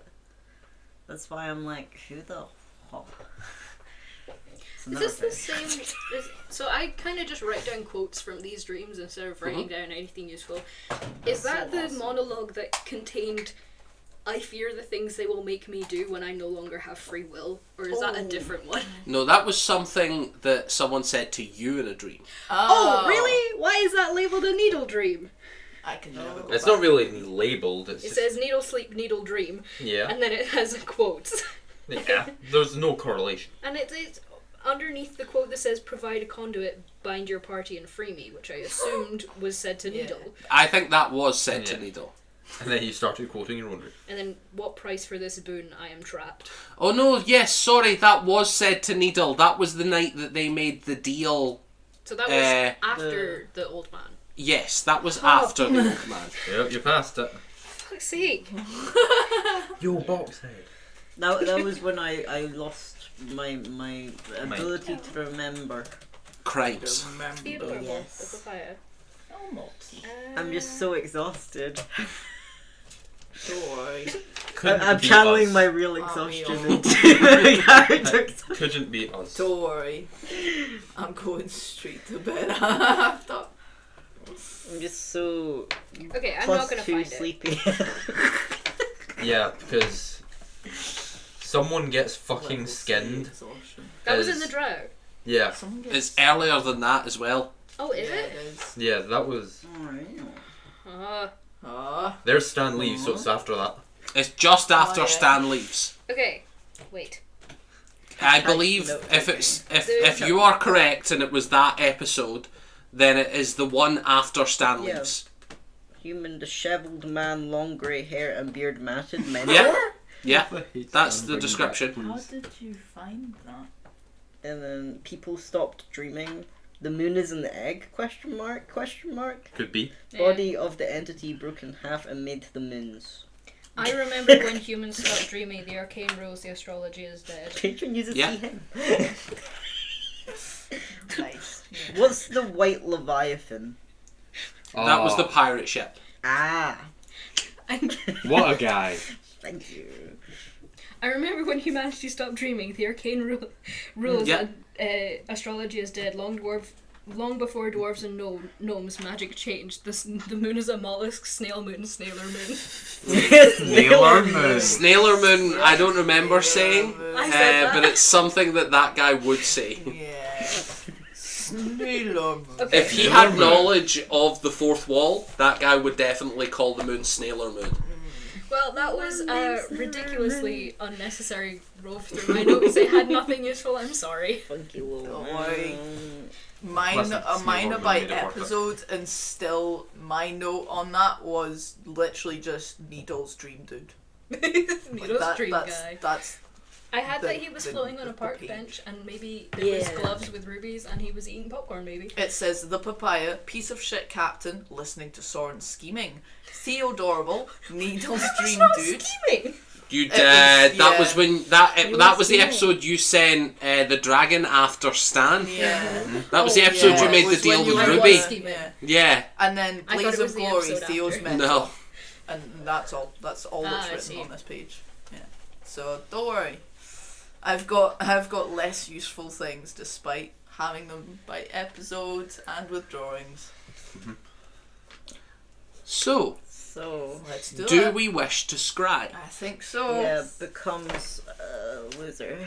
That's why I'm like, who the fuck? Is this the same? So I kind of just write down quotes from these dreams instead of writing down anything useful. Is that the monologue that contained, "I fear the things they will make me do when I no longer have free will," or is that a different one? No, that was something that someone said to you in a dream. Oh, really? Why is that labeled a needle dream? I can never go It's back. not really labelled. It's It just, says needle sleep, needle dream, yeah. and then it has quotes. Yeah. There's no correlation. And it's underneath the quote that says "provide a conduit, bind your party, and free me," which I assumed was said to Yeah. Needle. I think that was said to Yeah. Needle. And then you started quoting your own dream. And then, "What price for this boon? I am trapped." Oh no, yes, sorry, that was said to Needle. That was the night that they made the deal. So that was after the old man. Yes, that was after the old man. Yep, you passed it. Fuck's sake. Yo, box head. That was when I lost my ability to remember. Crimes. Theodore, Yes. the papaya. I'm just so exhausted. Don't worry. I'm beat channeling us. my real Aren't exhaustion we into the character. Couldn't beat us. Don't worry. I'm going straight to bed after. I'm just so Okay, I'm plus not gonna 2 find sleepy. Yeah, because someone gets fucking skinned. Exhaustion. it. That was in as- the drow. Yeah, Someone gets It's earlier than that as well. Oh, is yeah, it? is. yeah, that was. There's Stan leaves, so it's after that. It's just after yeah. Stan leaves. Okay, wait. I believe no, if okay. it's if you are correct and it was that episode, then it is the one after Stan Yeah. leaves. Human, dishevelled man, long grey hair and beard matted mentor. Yeah, yeah, that's the description. How did you find that? And then people stopped dreaming. The moon is in the egg? Question mark? Question mark? Could be. Body of the entity broke in half and made the moons. I remember when humans stopped dreaming, the arcane rules, the astrology is dead. Patron uses Yeah. see him. Nice. What's the white leviathan? That was the Oh, pirate ship. Ah, What a guy. thank you. I remember when humanity stopped dreaming, the arcane rules Yeah. and astrology is dead. Long before dwarves and gnomes, magic changed. The moon is a mollusk, snail moon, snailer moon. Sailor Moon. Snailer Moon, I don't remember saying, I said that. but it's something that guy would say. Yeah. Sailor Moon. Okay. If he had knowledge of the fourth wall, that guy would definitely call the moon Snailer Moon. Well, that was a ridiculously unnecessary rove through my notes. It had nothing useful. I'm sorry. Funky little Don't worry. man. Mine, Listen, a Sailor minor Moon by made it worth it. episode, and still my note on that was literally just Needle's dream dude. Needle's That- dream that's, guy. That's I had the- that he was the- floating on a the park page. bench and maybe there was Yeah. gloves with rubies and he was eating popcorn maybe. It says the papaya, piece of shit captain, listening to Soren scheming. Theodorable, Needle's dream dude. Scheming. You It did. was- That yeah. was when that You that were was the seeing episode you sent the dragon after Stan. Yeah. That was the episode Yeah, you it made the was deal when you with were Ruby. scheming. Yeah. Yeah. And then I thought Blaze it was of the Glory, episode Theo's after. mentor. No. And that's all. That's all I that's see. written on this page. Yeah. So don't worry. I've got less useful things despite having them by episodes and with drawings. So, So, Let's do do it. we wish to scry? I think so. yeah, becomes loser.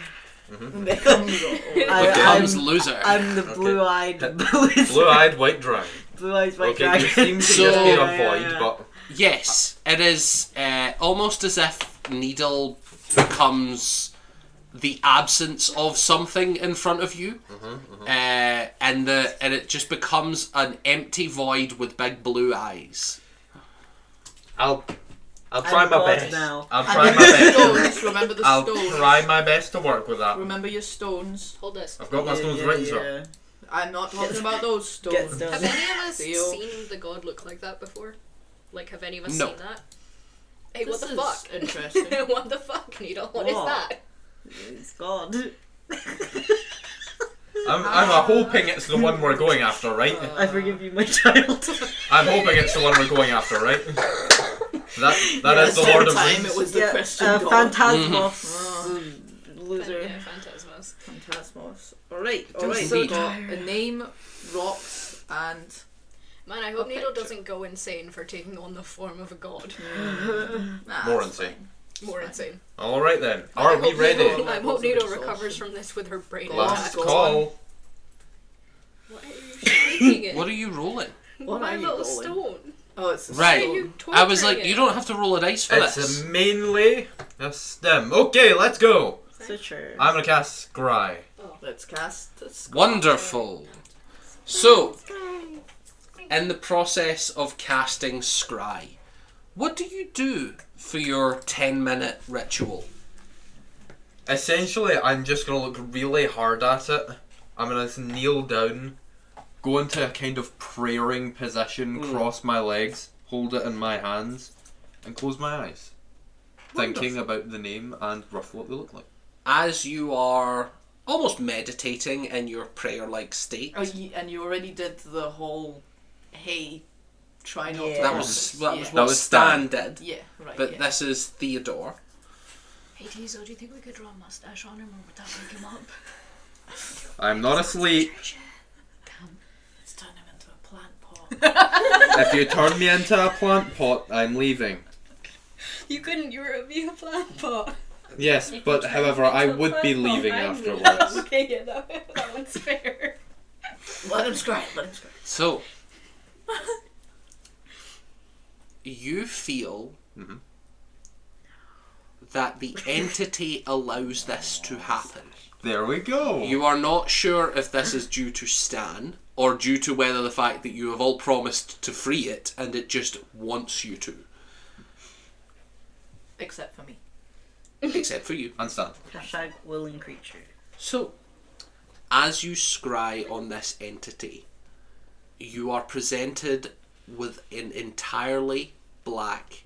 Becomes Becomes loser. I'm the blue-eyed loser. Blue-eyed white dragon. Blue-eyed white Okay, dragon. you seem to So- just be a Yeah, void, yeah. but Yes, it is almost as if Needle becomes the absence of something in front of you, and it just becomes an empty void with big blue eyes. I'll I'm try my God best. now. I'll And try then my the best. stones. Remember the I'll stones. try my best to work with that. Remember your stones. Hold this. I've got my stones written, so. I'm not talking about those Get stones. stones. Have any of us Theo. seen the god look like that before? Like, have any of us No. seen that? Hey, This what the is fuck? interesting. What the fuck, Needle? What is What? that? It's God. I'm hoping it's the one we're going after, right? I forgive you, my child. I'm hoping it's the one we're going after, right? That is At the Lord of time Rings. it was the Yeah, Christian God. Phantasmos. Loser. Yeah, Phantasmos. Phantasmos. Alright, Do alright. indeed. So got a name, rocks, and Man, I hope A Needle picture. doesn't go insane for taking on the form of a god. nah, More it's insane. fine. More insane. Alright then. I Are hope we ready? Needle, I hope Levels of Needle exhaustion. recovers from this with her brain Go on, Last intact. go on. call. Why are you shaking it? What are you rolling? What My are you little rolling? stone. Oh, it's a Right. Why are stone. you I was torturing like, it? you don't have to roll a dice for It's this. mainly a stem. Okay, let's go. Suture. I'm gonna cast Scry. Let's cast the skull. Wonderful. So, in the process of casting Scry, what do you do for your 10-minute ritual? Essentially, I'm just gonna look really hard at it. I'm gonna kneel down, go into a kind of praying position, cross my legs, hold it in my hands, and close my eyes. Thinking about the name and roughly what they look like. As you are almost meditating in your prayer-like state. Oh, and you already did the whole, hey, try not Yeah. to. That was what That was Stan did. Yeah, right. But yeah. this is Theodore. Hey Diesel, do you think we could draw a mustache on him or would that wake him up? I'm not asleep. Let's turn him into a plant pot. If you turn me into a plant pot, I'm leaving. You couldn't, you were being a plant pot. Yes, If but you turn however, me I into a would be plant pot, leaving I'm afterwards. Okay, yeah, that one's fair. Let him scry. Let him scry. So, you feel Mhm. that the entity allows this to happen. There we go. You are not sure if this is due to Stan, or due to whether the fact that you have all promised to free it and it just wants you to. Except for me. Except for you. Understand. Hashtag willing creature. So, as you scry on this entity, you are presented with an entirely black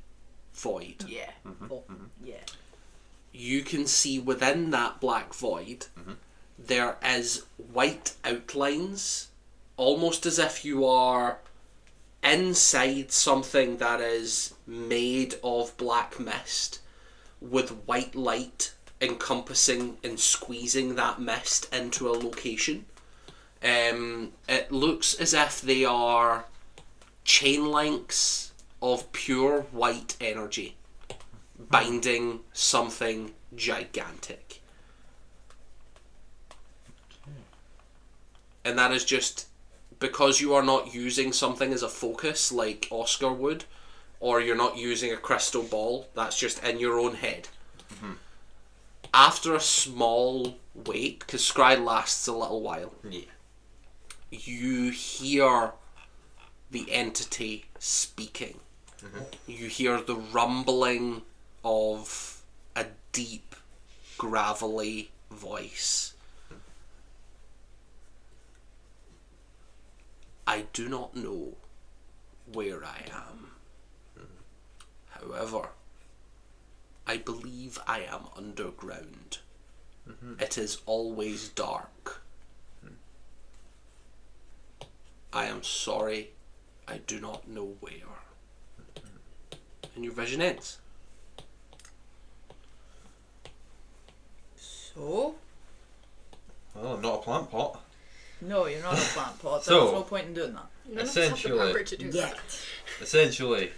void. Yeah. Oh, yeah. You can see within that black void there is white outlines, almost as if you are inside something that is made of black mist, with white light encompassing and squeezing that mist into a location. It looks as if they are chain links of pure white energy binding something gigantic. And that is just because you are not using something as a focus like Oscar would, or you're not using a crystal ball, that's just in your own head. After a small wait, because scry lasts a little while, Yeah. you hear the entity speaking. You hear the rumbling of a deep, gravelly voice. I do not know where I am. However, I believe I am underground. It is always dark. I am sorry, I do not know where. And your vision ends. So? Well, I'm not a plant pot. No, you're not a plant pot. So- There's no point in doing that. None of us have the Essentially- power to do Yeah. that. Essentially,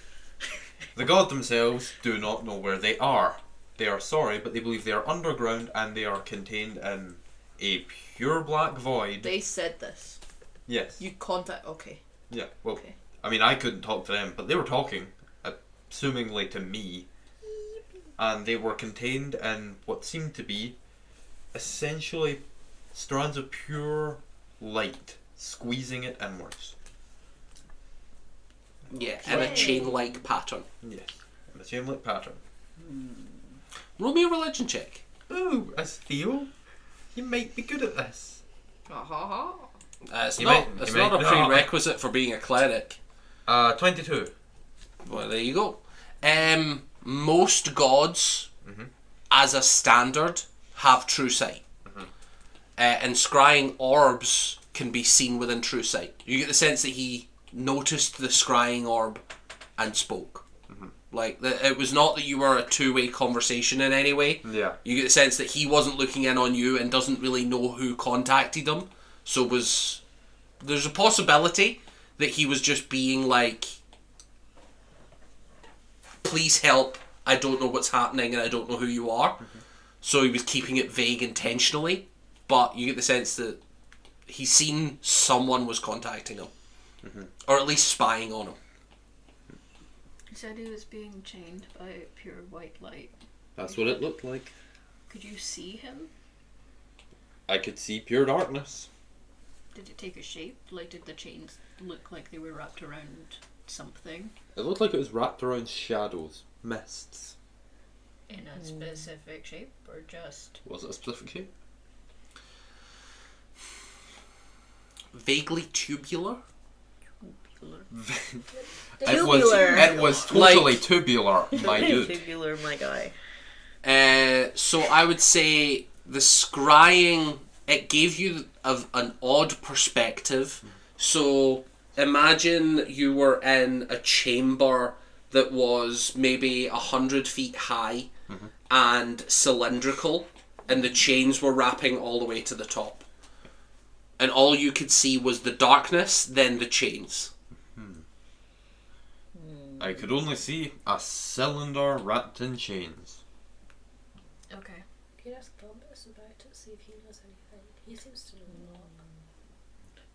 the god themselves do not know where they are. They are sorry, but they believe they are underground and they are contained in a pure black void. They said this. Yes. You contact. Okay. Yeah. Well, Okay. I mean, I couldn't talk to them, but they were talking, assumingly to me, and they were contained in what seemed to be essentially strands of pure light, squeezing it inwards. Yeah, in a chain-like pattern. Yes. In a chain-link pattern. Roll me a religion check. Ooh, as Theo, you might be good at this. Ha ha ha. It's You not. might- It's you not might a not. prerequisite for being a cleric. 22. Well, there you go. Most gods, as a standard, have true sight. And scrying orbs can be seen within true sight. You get the sense that he noticed the scrying orb and spoke. Like, it was not that you were a two-way conversation in any way. Yeah. You get the sense that he wasn't looking in on you and doesn't really know who contacted him. So there's a possibility that he was just being like, please help, I don't know what's happening and I don't know who you are. So he was keeping it vague intentionally, but you get the sense that he's seen someone was contacting him. Or at least spying on him. He said he was being chained by pure white light. That's what it looked like. Could you see him? I could see pure darkness. Did it take a shape? Like, did the chains look like they were wrapped around something It looked like it was wrapped around shadows, mists. in a specific shape, or just? Was it a specific shape? vaguely tubular. It was totally Like- tubular, my dude. Tubular, my guy. So I would say the scrying, it gave you an odd perspective. So imagine you were in a chamber that was maybe 100 feet high and cylindrical, and the chains were wrapping all the way to the top. And all you could see was the darkness, then the chains. I could only see a cylinder wrapped in chains. Okay. Can you ask Bombus about it, see if he knows anything? He seems to know a lot.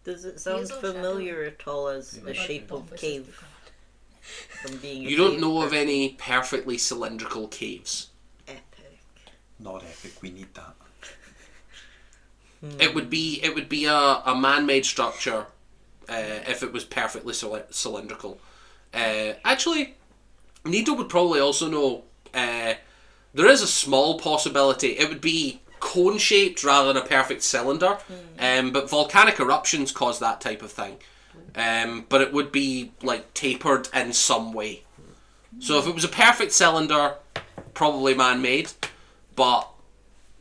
Does it sound He's on familiar at all as the Like shape of Bombus is cave? the god. From being a You don't cave know of person? any perfectly cylindrical caves. Epic. Not epic, we need that. It would be a man-made structure if it was perfectly cylindrical. Actually, Needle would probably also know. There is a small possibility it would be cone-shaped rather than a perfect cylinder. But volcanic eruptions cause that type of thing. But it would be like tapered in some way. So if it was a perfect cylinder, probably man-made. But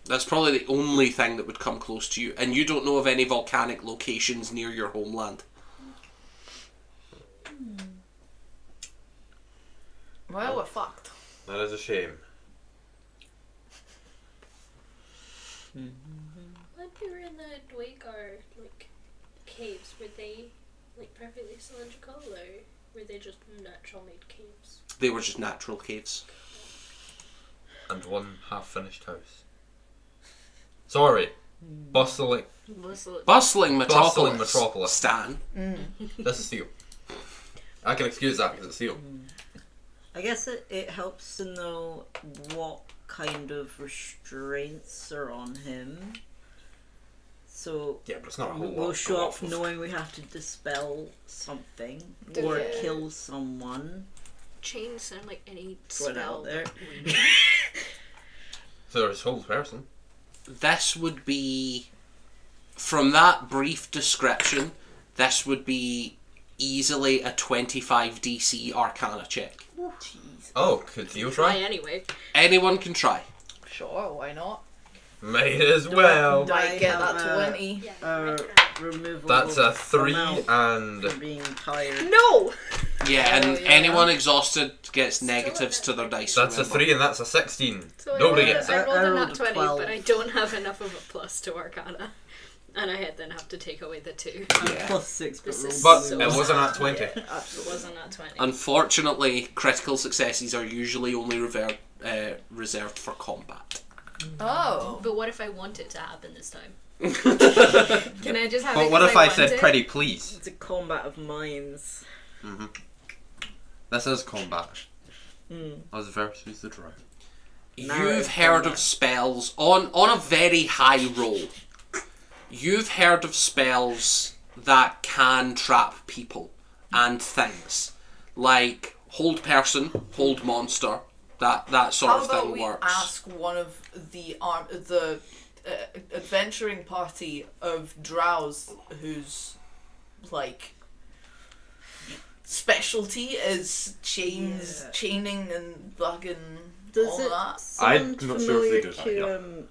that's probably the only thing that would come close to you. And you don't know of any volcanic locations near your homeland. Well, we're fucked. That is a shame. When we were in the Dwagar, like, caves, were they, like, perfectly cylindrical, or were they just natural-made caves? They were just natural caves. And one half-finished house. Sorry. Bustling Bustling metropolis. metropolis. Stan. This is Theo. I can excuse that because it's Theo. I guess it helps to know what kind of restraints are on him. So Yeah, but it's not a whole lot. we'll to show go up off of. knowing we have to dispel something or Yeah. kill someone. Chains sound like any Throw it out spell. there. So there's a whole person. This would be, from that brief description, this would be easily a 25 DC Arcana check. Oh, could Theo Try try? anyway. Anyone can try. Sure, why not? Might as well. Might get have that a- 20. Removal. That's a 3 amount and for being tired. No! Yeah, and Oh, yeah. anyone exhausted gets negatives to their dice. that's a remember. 3 and that's a 16. So Nobody I gets rolled, it. I rolled I a rolled nat a 20, 12. but I don't have enough of a plus to Arcana. And I then have to take away the 2. Yeah. Plus 6, but This roll is But blue. it wasn't at 20. It wasn't at 20. Unfortunately, critical successes are usually only reserved for combat. Oh. But what if I want it to happen this time? Can I just have it? But what 'cause if I want said it? pretty please? It's a combat of minds. This is combat. Mm. Us versus the drow. You've heard of spells on a very high roll. You've heard of spells that can trap people and things, like hold person, hold monster. That sort How of about thing we works. ask one of the adventuring party of drows whose, like, specialty is chains, Yeah. chaining and fucking Does all it that. sound I'm not sure if they familiar do that, to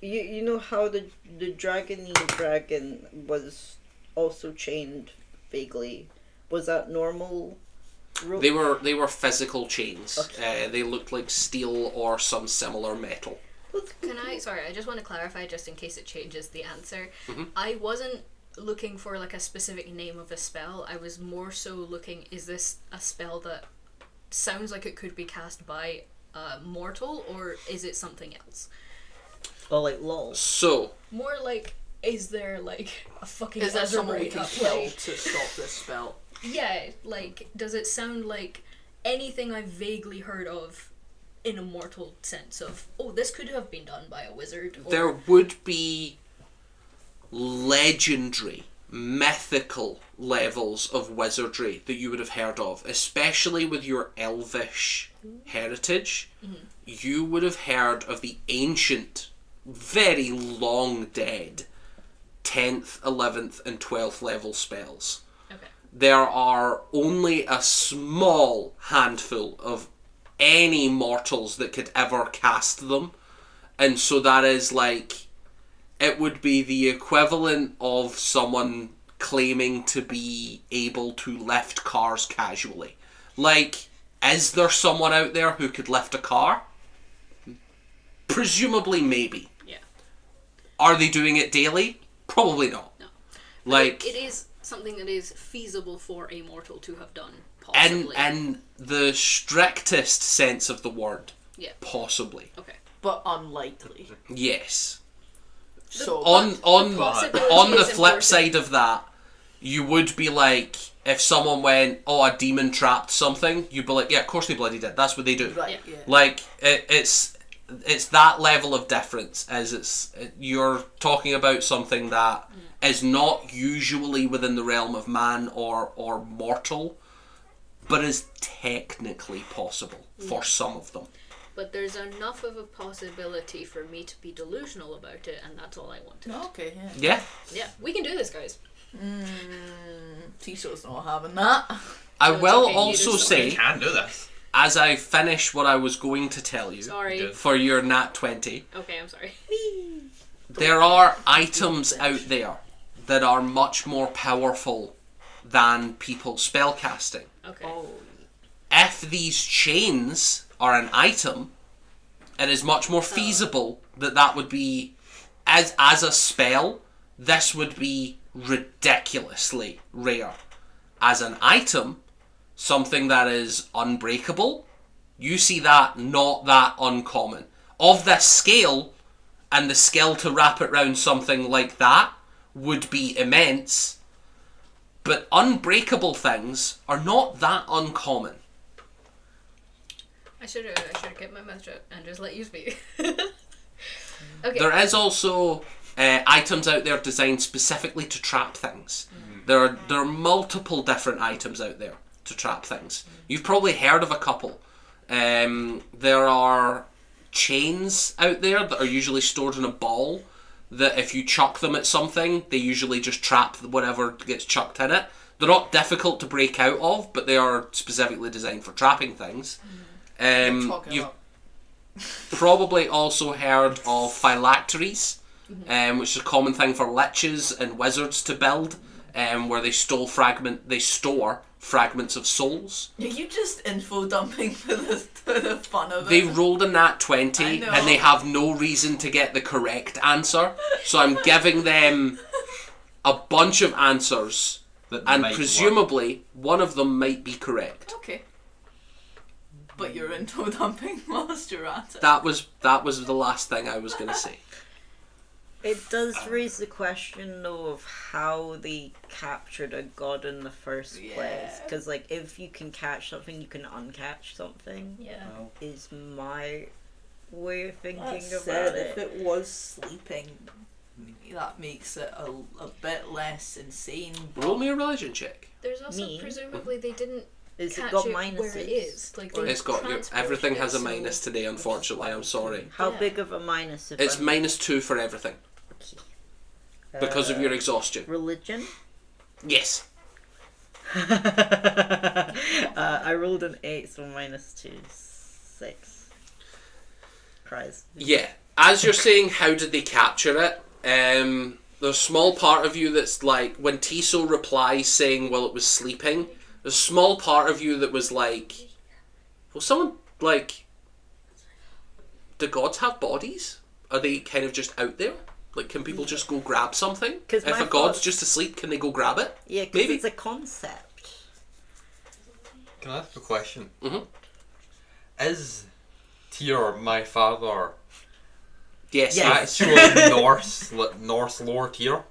yeah. you know how the dragony dragon was also chained vaguely? Was that normal rope? They were physical chains. Okay. They looked like steel or some similar metal. Can I? Sorry, I just want to clarify, just in case it changes the answer. Mhm. I wasn't looking for like a specific name of a spell. I was more so looking: is this a spell that sounds like it could be cast by a mortal, or is it something else? Oh, like lol. So More like, is there like a fucking Is there wizard someone we right can up, kill like- to stop this spell? Yeah, like, does it sound like anything I've vaguely heard of in a mortal sense of, oh, this could have been done by a wizard? Or, there would be legendary, mythical levels of wizardry that you would have heard of, especially with your elvish heritage. You would have heard of the ancient, very long dead 10th, 11th, and 12th level spells. Okay. There are only a small handful of any mortals that could ever cast them. And so that is like, it would be the equivalent of someone claiming to be able to lift cars casually. Like, is there someone out there who could lift a car? Presumably, maybe. Yeah. Are they doing it daily? Probably not. No. Like, it is something that is feasible for a mortal to have done, in possibly. the strictest sense of the word, Yeah. possibly. Okay. But unlikely. Yes. So On possibility the is flip important. side of that, you would be like, if someone went, oh, a demon trapped something, you'd be like, yeah, of course they bloody did. That's what they do. right, yeah. Like, it's that level of difference, as you're talking about something that is not usually within the realm of man or mortal, but is technically possible for some of them. But there's enough of a possibility for me to be delusional about it, and that's all I wanted. Okay, yeah. Yeah. Yeah, we can do this, guys. Tisha's not having that. I it's will okay, you also just say, Can do this. as I finish what I was going to tell you Sorry. Good. for your Nat 20, Okay, I'm sorry. there are items out there that are much more powerful than people's spellcasting. Okay. Oh. If these chains are an item, it is much more feasible that would be, as a spell, this would be ridiculously rare. As an item, something that is unbreakable, you see that not that uncommon. Of this scale, and the skill to wrap it round something like that would be immense, but unbreakable things are not that uncommon. I should have kept my mouth shut and just let you speak. Okay. There is also items out there designed specifically to trap things. There are multiple different items out there to trap things. You've probably heard of a couple. There are chains out there that are usually stored in a ball that if you chuck them at something, they usually just trap whatever gets chucked in it. They're not difficult to break out of, but they are specifically designed for trapping things. Talking You've about. probably also heard of phylacteries, which is a common thing for liches and wizards to build, where they store fragments of souls. Are you just info dumping for the fun of They it? rolled a nat I 20 know. and they have no reason to get the correct answer, so I'm giving them a bunch of answers, That and might presumably one of them might be correct. Okay. But you're info dumping whilst you're at it. That was the last thing I was going to say. It does raise the question, though, of how they captured a god in the first place. Yeah. Because, like, if you can catch something, you can uncatch something. Yeah. Is my way of thinking That about said, it. if it was sleeping, that makes it a bit less insane. but- Roll me a religion check. There's also Me? presumably they didn't Is it catch got it minuses? where it is. Like they It's got transported everything it, has a so- minus today, unfortunately. I'm sorry. How Yeah. big of a minus? If It's I'm... -2 for everything because of your exhaustion. religion? Yes. I rolled an 8, so -2, 6. Cries. Yeah. As you're saying, how did they capture it? There's a small part of you that's like, when Tiso replies saying, well, it was sleeping, there's a small part of you that was like, well, someone, like, do gods have bodies? Are they kind of just out there? Like, can people just go grab something? 'Cause If my a god's thought- just asleep, can they go grab it? Yeah, because Maybe. it's a concept. Can I ask a question? Mhm. Is Tyr, my father, Yes. Yes. actually Norse lore Tyr?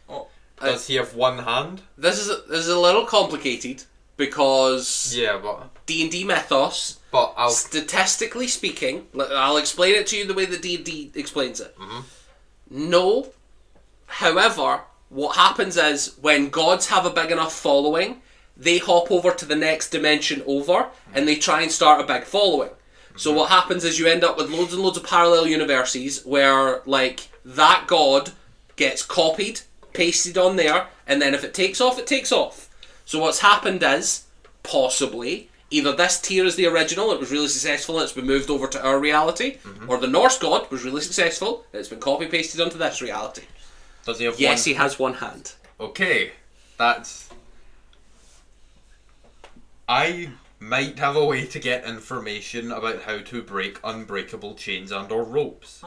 Oh. Does he have one hand? This is a little complicated because Yeah, but D&D mythos, I'll statistically speaking, I'll explain it to you the way that D&D explains it. Mhm. No. However, what happens is when gods have a big enough following, they hop over to the next dimension over and they try and start a big following. So what happens is you end up with loads and loads of parallel universes where, like, that god gets copied pasted on there, and then if it takes off, it takes off. So what's happened is, possibly, either this tier is the original, it was really successful and it's been moved over to our reality, or the Norse god was really successful and it's been copy-pasted onto this reality. Does he have Yes, one? he has one hand. Okay, that's... I might have a way to get information about how to break unbreakable chains and or ropes.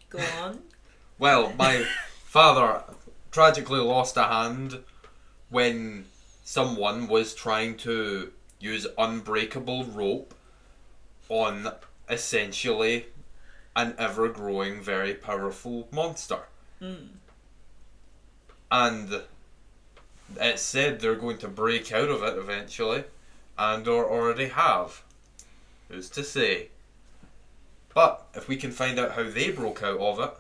Go on. Well, my father tragically lost a hand when someone was trying to use unbreakable rope on essentially an ever-growing, very powerful monster. And it said they're going to break out of it eventually, and or already have. Who's to say? But if we can find out how they broke out of it,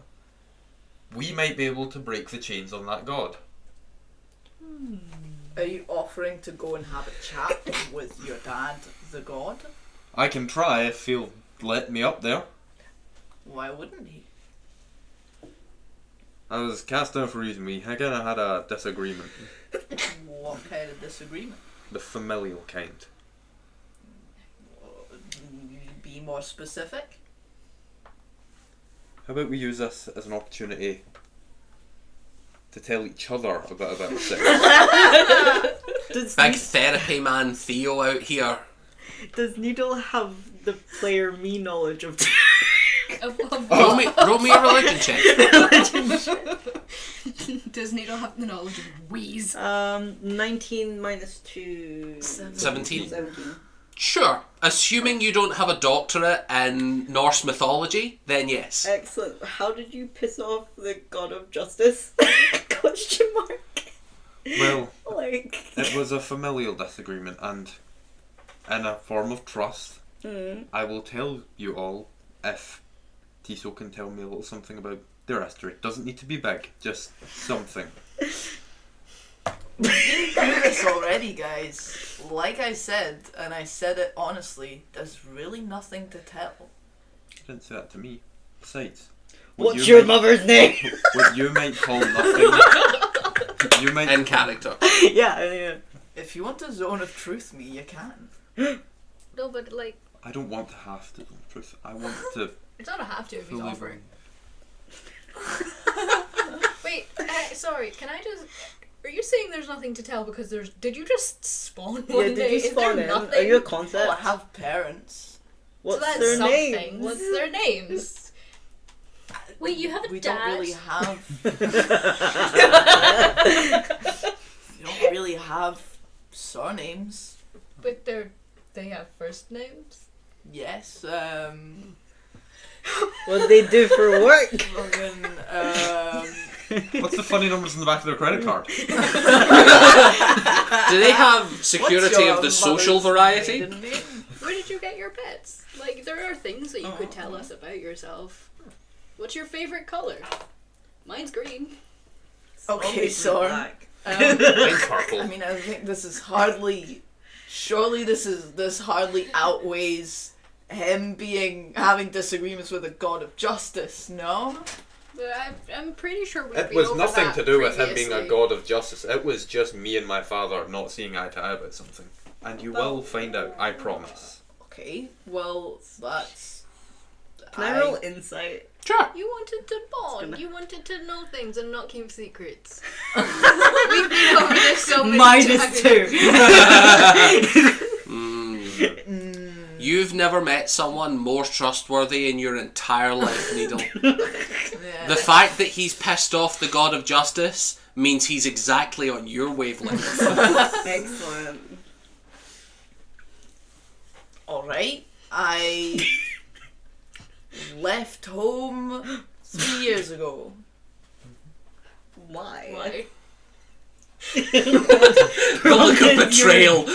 we might be able to break the chains on that god. Are you offering to go and have a chat with your dad, the god? I can try if he'll let me up there. Why wouldn't he? I was cast down for a reason. We kind of had a disagreement. What kind of disagreement? The familial kind. Be more specific. How about we use this as an opportunity to tell each other a bit about ourselves? Big therapy man Theo out here. Does Needle have the player me knowledge of Roll me a religion check. Does Needle have the knowledge of wheeze? 19 minus 2... 17. 17. Sure. Assuming you don't have a doctorate in Norse mythology, then yes. Excellent. How did you piss off the god of justice? Question mark. Well, Like... it was a familial disagreement, and in a form of trust, I will tell you all if Tiso can tell me a little something about their history. Doesn't need to be big, just something. We've been through this already, guys. Like I said, and I said it honestly, there's really nothing to tell. You didn't say that to me. Besides, What's your mother's name? What you might call nothing. You might In character. yeah. If you want to zone of truth me, you can. No, but like, I don't want to have to. Truth. I want to. it's not a have to if he's fully- offering. Wait, sorry, can I just... Are you saying there's nothing to tell because there's... Did you just spawn one Yeah, day? did you Is spawn there in? nothing? Are you a Well, concept? I have parents. What's so that's their something. names? What's their names? Wait, you have a We dad? don't really have. We don't really have surnames. But they have first names? Yes. What do they do for work? Fucking, What's the funny numbers in the back of their credit card? Do they have what's security your of the social mother's variety? maiden name? Where did you get your pets? Like, there are things that you could tell us about yourself. What's your favorite color? Mine's green. Okay, Obviously Soren. black. Mine's purple. I mean, I think this is hardly. Surely this hardly outweighs him having disagreements with the god of justice. No. But I'm pretty sure we've It been was over nothing that to do with him being a previously. god of justice. It was just me and my father not seeing eye to eye about something. And you will find out, I promise. Okay. Well, that's. Can I roll insight? Sure. You wanted to bond. gonna- You wanted to know things and not keep secrets. We've been over this so many times. You've never met someone more trustworthy in your entire life, Needle. Yeah. The fact that he's pissed off the god of justice means he's exactly on your wavelength. Excellent. Alright, I left home 3 years ago. Why? Why? The look of betrayal.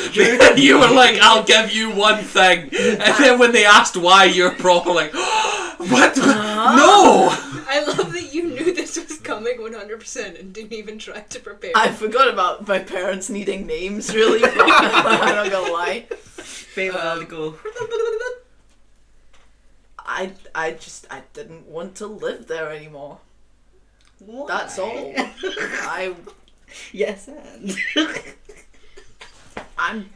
You were like, I'll give you one thing. And then when they asked why, you're proper like, what? No! I love that you knew this was coming 100% and didn't even try to prepare. I forgot about my parents needing names, really. I'm not gonna lie. Favorite to go. I didn't want to live there anymore. Why? That's all. Yes, and. I'm.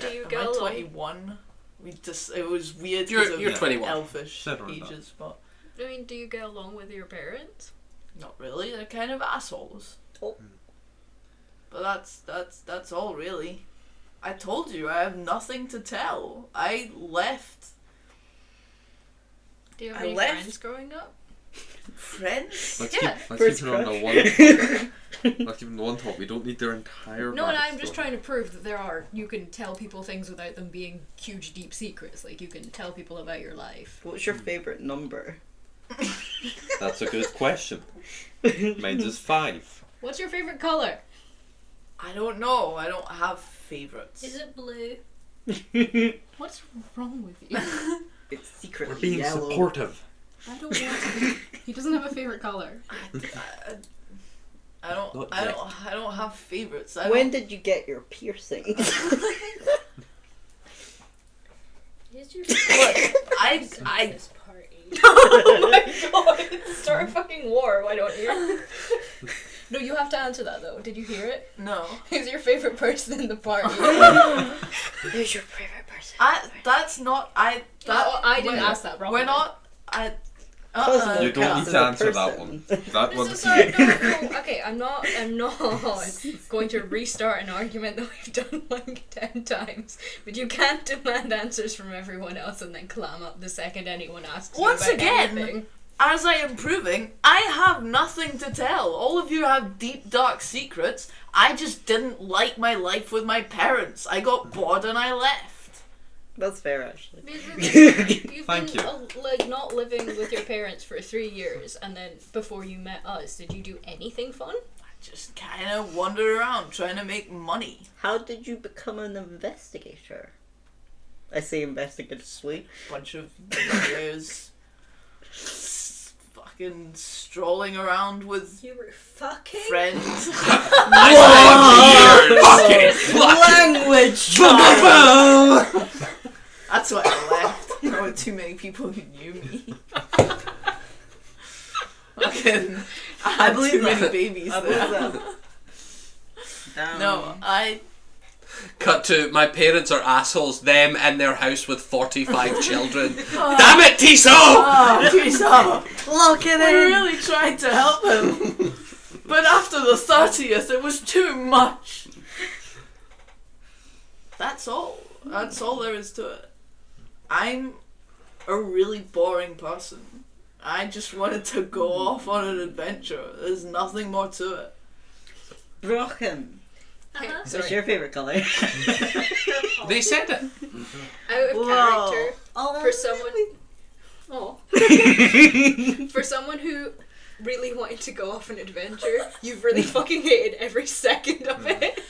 Do you Am get I along? 21? It was weird. You're- 'cause of you're 21. Elfish Said around ages, but I mean, do you get along with your parents? not really. They're kind of assholes. Oh. But that's all really. I told you I have nothing to tell. I left. Do you have I any left. friends growing up? Friends? Let's Yeah. keep First it on the crush. one. Let's keep it on the one top. We don't need their entire. No, and I'm just backstory. trying to prove that there are. You can tell people things without them being huge, deep secrets. Like, you can tell people about your life. What's your favourite number? That's a good question. Mine's is 5. What's your favorite color? I don't know. I don't have favorites. Is it blue? What's wrong with you? It's secretly We're being yellow. supportive. I don't want to be. He doesn't have a favorite color. I don't. Not I yet. don't. I don't have favorites. When did you get your piercing? Is your I this party? Oh my god! Start a fucking war, why don't you? No, you have to answer that though. Did you hear it? no. Who's your favorite person in the party? Who's your favourite person? That's not. I. That. No, I didn't we're- ask that, Robert. We're not. I. Cousin. You don't need Cousin to of answer that person. one. That No, one's sorry, no. Okay, I'm not going to restart an argument that we've done like 10 times. But you can't demand answers from everyone else and then clam up the second anyone asks you Once about again, anything. As I am proving, I have nothing to tell. All of you have deep, dark secrets. I just didn't like my life with my parents. I got bored and I left. That's fair, actually. You've Thank been you. like not living with your parents for 3 years, and then before you met us, did you do anything fun? Just kind of wandered around trying to make money. How did you become an investigator? I say investigatively. Bunch of years fucking strolling around with You were fucking. friends. Language! That's why I left. There were too many people who knew me. Fucking, I had believe too many that. babies I believe there. that. Damn. No, I. Cut to my parents are assholes. Them in their house with 45 children. Damn it, Tiso! Oh, Teresa! Look at We him! really tried to help him. But after the 30th, it was too much. That's all. That's all there is to it. I'm a really boring person. I just wanted to go off on an adventure. There's nothing more to it. Broken. Uh-huh. What's your favourite colour? They said it. Out of character Oh, for someone. Oh. For someone who really wanted to go off an adventure, you've really fucking hated every second of it.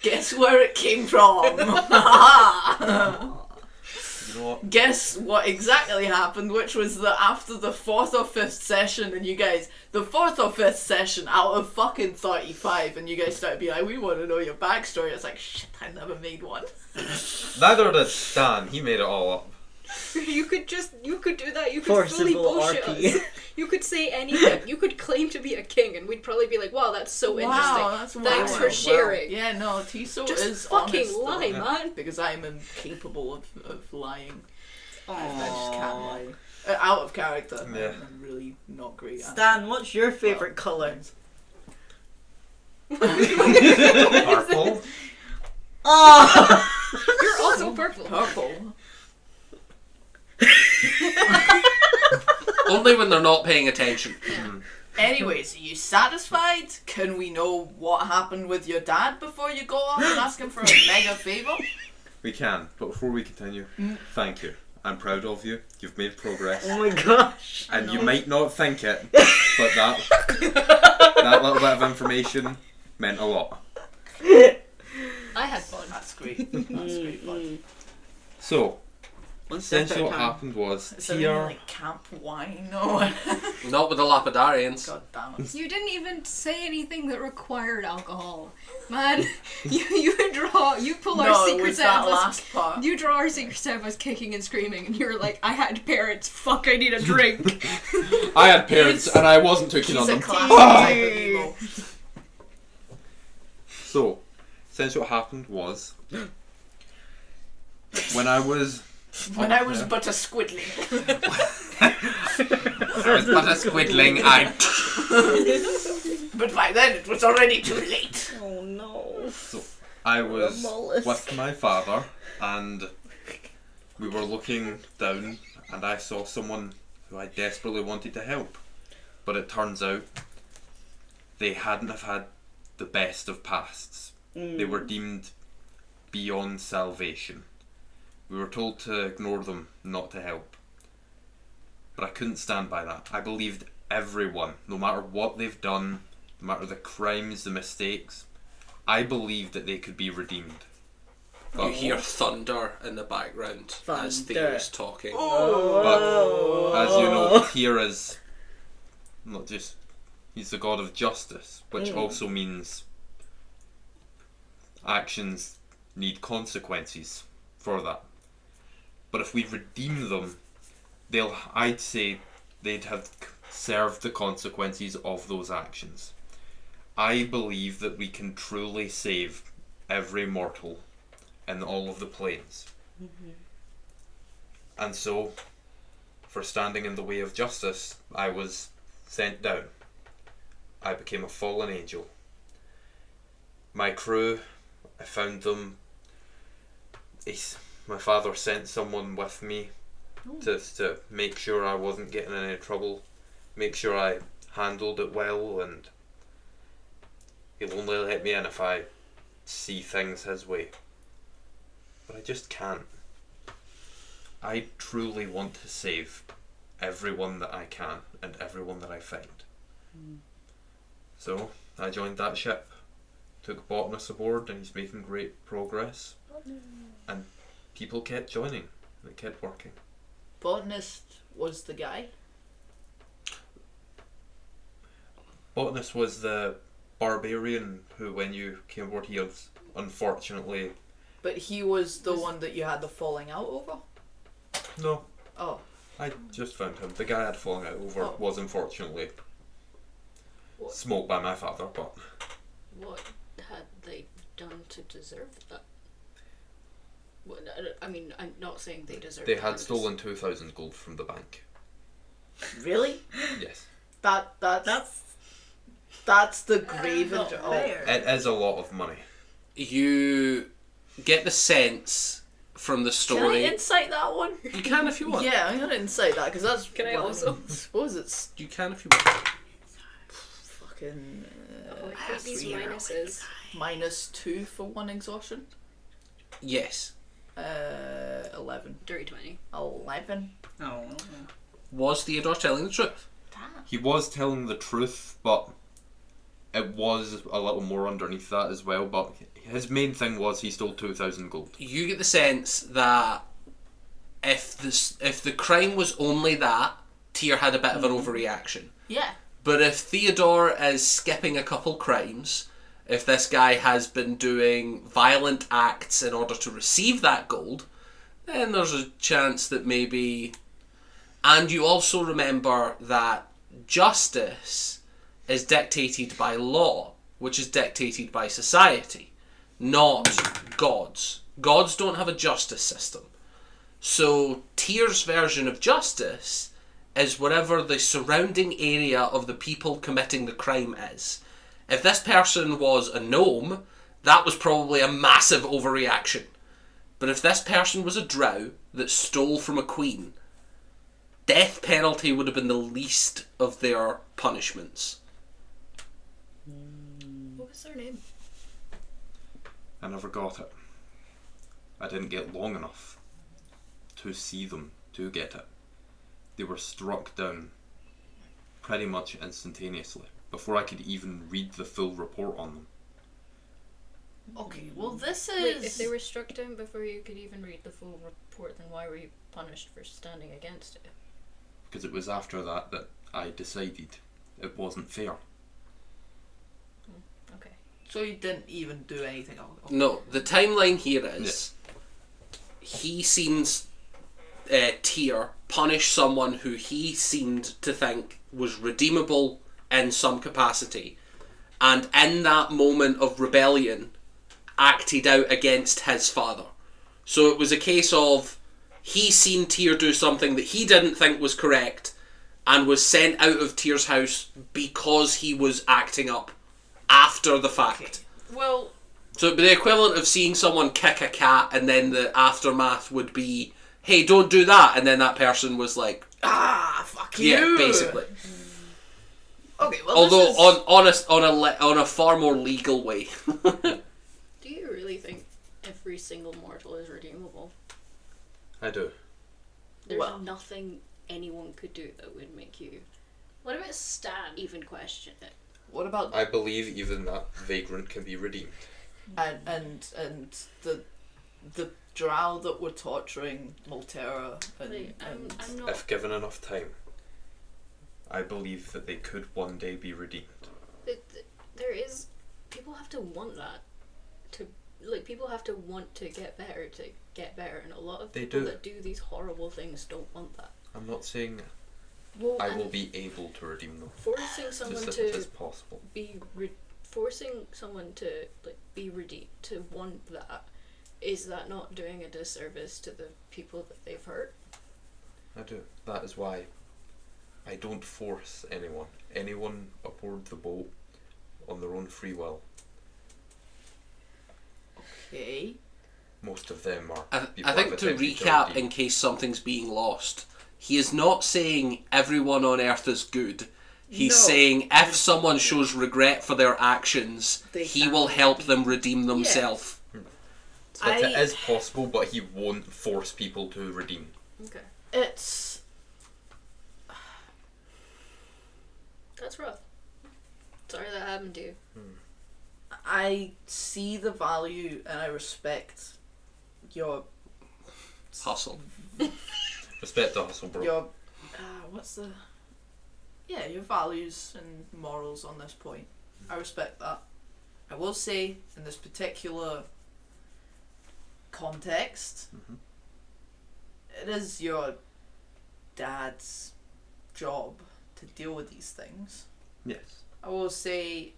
Guess where it came from? You know what? Guess what exactly happened, which was that after the 4th or 5th session, and you guys, the 4th or 5th session out of fucking 35, and you guys started being like, we want to know your backstory. It's like, shit, I never made one. Neither did Stan. He made it all up. You could do that. You could fully Forcible bullshit RP. us. You could say anything. You could claim to be a king, and we'd probably be like, "Wow, that's so interesting. That's Thanks wild. for sharing." Yeah, no, Tiso Just is fucking honest, though, lie, man. because I'm incapable of lying. I just can't Aww. lie. Out of character. Yeah. I'm really not great at Stan, what's your favourite colour? Purple. Oh! You're also purple. Purple. Only when they're not paying attention. Anyways, are you satisfied? Can we know what happened with your dad before you go off and ask him for a mega favour? We can, but before we continue, thank you. I'm proud of you. You've made progress. Oh my gosh. And you might not think it, but that little bit of information meant a lot. I had fun. That's great. That's great fun. So, One step at Essentially, a what time. happened was Is there any Tyr. like camp wine or? Not with the Lapidarians. God damn it. You didn't even say anything that required alcohol. Man, you pull our No, it secrets was out that of us. last part. You draw our secrets out of us kicking and screaming, and you were like, I had parents, fuck, I need a drink. I had parents and I wasn't too keen He's on a them. classic type of emo. So, essentially, what happened was when I was When I was but a squidling. I was but a squidling. But by then it was already too late. Oh no. I was A mollusk. with my father, and we were looking down, and I saw someone who I desperately wanted to help, but it turns out they hadn't have had the best of pasts. They were deemed beyond salvation. We were told to ignore them, not to help. But I couldn't stand by that. I believed everyone, no matter what they've done, no matter the crimes, the mistakes, I believed that they could be redeemed. You hear thunder in the background as Theo's talking. But as you know, Tyr is not just, he's the god of justice, which also means actions need consequences for that. But if we redeem them, I'd say they'd have served the consequences of those actions. I believe that we can truly save every mortal in all of the planes. And so, for standing in the way of justice, I was sent down. I became a fallen angel. My crew, I found them. My father sent someone with me to make sure I wasn't getting in any trouble, make sure I handled it well, and he'll only let me in if I see things his way. But I just can't. I truly want to save everyone that I can and everyone that I find. So I joined that ship, took Botanist aboard, and he's making great progress. And people kept joining, and it kept working. Botanist was the guy. Botanist was the barbarian who, when you came aboard, he unfortunately... But he was the one that you had the falling out over? No, Oh. I just found him. The guy I had falling out over was unfortunately What? smoked by my father, but... What had they done to deserve that? I mean, I'm not saying they deserve They that, had I'm just- stolen 2,000 gold from the bank. Really? Yes. That's the grave and It is a lot of money. You get the sense from the Can I story. insight that one? You can if you want. Yeah, I'm gonna insight that because that's. Can I well, also? I suppose it's You can if you want. fucking. Oh, I hate these minuses. -2 for one exhaustion. Yes. 11. Dirty 20. 11. Oh. Was Theodore telling the truth? He was telling the truth, but it was a little more underneath that as well. But his main thing was he stole 2,000 gold. You get the sense that if the crime was only that, Tyr had a bit of an overreaction. Yeah. But if Theodore is skipping a couple crimes, if this guy has been doing violent acts in order to receive that gold, then there's a chance that maybe... And you also remember that justice is dictated by law, which is dictated by society, not gods. Gods don't have a justice system. So Tyr's version of justice is whatever the surrounding area of the people committing the crime is. If this person was a gnome, that was probably a massive overreaction. But if this person was a drow that stole from a queen, death penalty would have been the least of their punishments. What was their name? I never got it. I didn't get long enough to see them to get it. They were struck down pretty much instantaneously, before I could even read the full report on them. Okay, well this is... Wait, if they were struck down before you could even read the full report, then why were you punished for standing against it? Because it was after that that I decided it wasn't fair. Okay. So you didn't even do anything? Oh, No, the timeline here is he seems Tyr punish someone who he seemed to think was redeemable in some capacity, and in that moment of rebellion acted out against his father. So it was a case of he seen Tyr do something that he didn't think was correct and was sent out of Tyr's house because he was acting up after the fact. Well, So it'd be the equivalent of seeing someone kick a cat and then the aftermath would be, hey, don't do that, and then that person was like, fuck you. yeah, basically. Okay, well Although this is... on a far more legal way. Do you really think every single mortal is redeemable? I do. There's Well- nothing anyone could do that would make you What about Stan? even question it. What about... I believe even that vagrant can be redeemed. And the drow that were torturing Maltera and... Like, and I'm not. If given enough time, I believe that they could one day be redeemed. There is. People have to want that. People have to want to get better, and a lot of They people do. that do these horrible things don't want that. I'm not saying Well, I and will be able to redeem them. forcing someone As if it to is possible. forcing someone to be redeemed, to want that, is that not doing a disservice to the people that they've hurt? I do. That is why I don't force anyone. Anyone aboard the boat on their own free will. Okay. Most of them are. I people think I've to attempted recap, redeem. in case something's being lost, he is not saying everyone on Earth is good. He's No. saying if someone shows regret for their actions, They he can will help redeem. them redeem themselves. But it I- is possible, but he won't force people to redeem. Okay, It's... that's rough. Sorry that happened to you. I see the value and I respect your... Hustle. Respect the hustle, bro. Your... what's the... Yeah, your values and morals on this point. I respect that. I will say, in this particular context, it is your dad's job to deal with these things. Yes. I will say,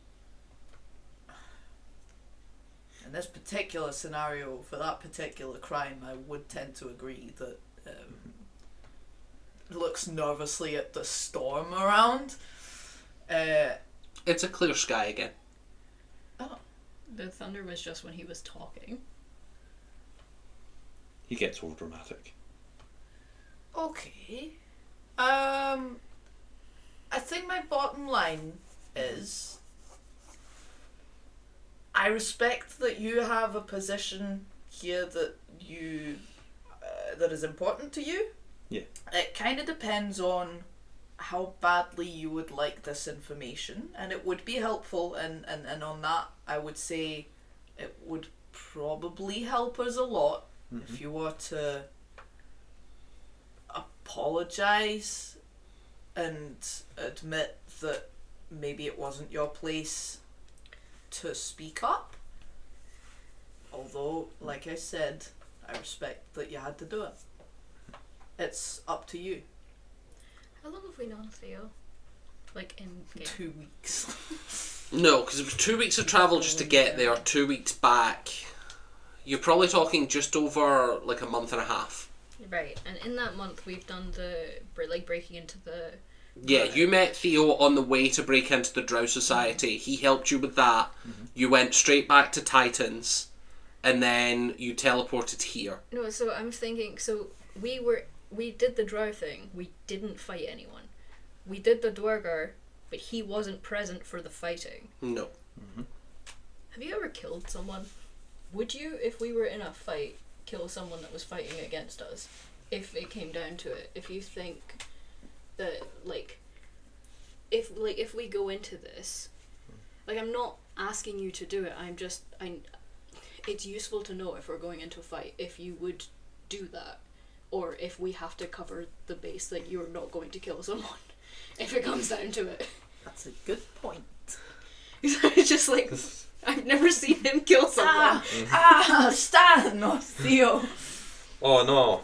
in this particular scenario, for that particular crime, I would tend to agree that looks nervously at the storm around. It's a clear sky again. The thunder was just when he was talking. He gets over dramatic. Okay. I think my bottom line is I respect that you have a position here that you that is important to you. Yeah. It kind of depends on how badly you would like this information, and it would be helpful, and on that I would say it would probably help us a lot if you were to apologise and admit that maybe it wasn't your place to speak up. Although, like I said, I respect that you had to do it. It's up to you. How long have we known Theo? Like in game? 2 weeks. No, because it was 2 weeks of travel just to get there, 2 weeks back. You're probably talking just over like a month and a half. Right, and in that month we've done the breaking into the. Yeah, you met Theo on the way to break into the Drow Society. He helped you with that. You went straight back to Titans, and then you teleported here. No, so I'm thinking. So we did the drow thing. We didn't fight anyone. We did the Dwargar, but he wasn't present for the fighting. No. Have you ever killed someone? Would you, if we were in a fight, kill someone that was fighting against us? If it came down to it, if you think that if we go into this, I'm not asking you to do it. it's useful to know if we're going into a fight if you would do that, or if we have to cover the base that you're not going to kill someone if it comes down to it. That's a good point. It's just like, I've never seen him kill someone. Stan, not Theo. Oh no.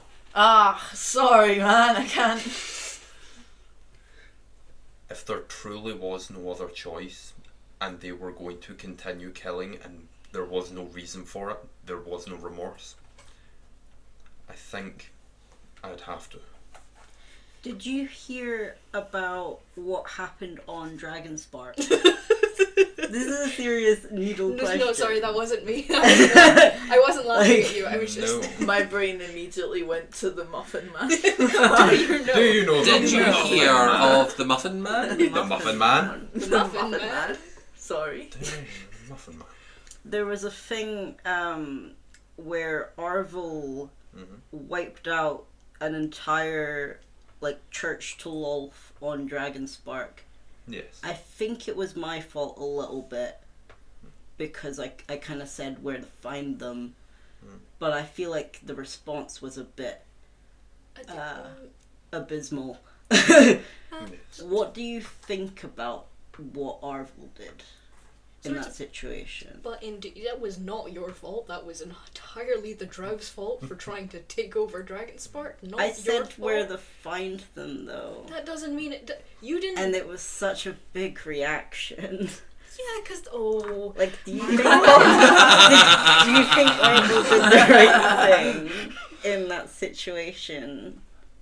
Sorry, man, I can't. If there truly was no other choice, and they were going to continue killing, and there was no reason for it, there was no remorse, I think I'd have to. Did you hear about what happened on Dragonspark? This is a serious needle question. No, sorry, that wasn't me. I wasn't laughing at you. I was just. No. My brain immediately went to the Muffin Man. Do you know? Do you know Did the you Muffin hear Man? of the Muffin Man? The Muffin Man? The Muffin Man. Sorry. Damn, Muffin Man. There was a thing where Arvel wiped out an entire church to Lolth on Dragonspark. Yes. I think it was my fault a little bit because I kind of said where to find them, but I feel like the response was a bit abysmal. What do you think about what Arvel did in that situation? But indeed, that was not your fault. That was entirely the Drow's fault for trying to take over Dragonspark. Not I your said fault. where to find them, though. That doesn't mean it. You didn't. And it was such a big reaction. Yeah, because Do you think do you think Arvel did the right thing in that situation?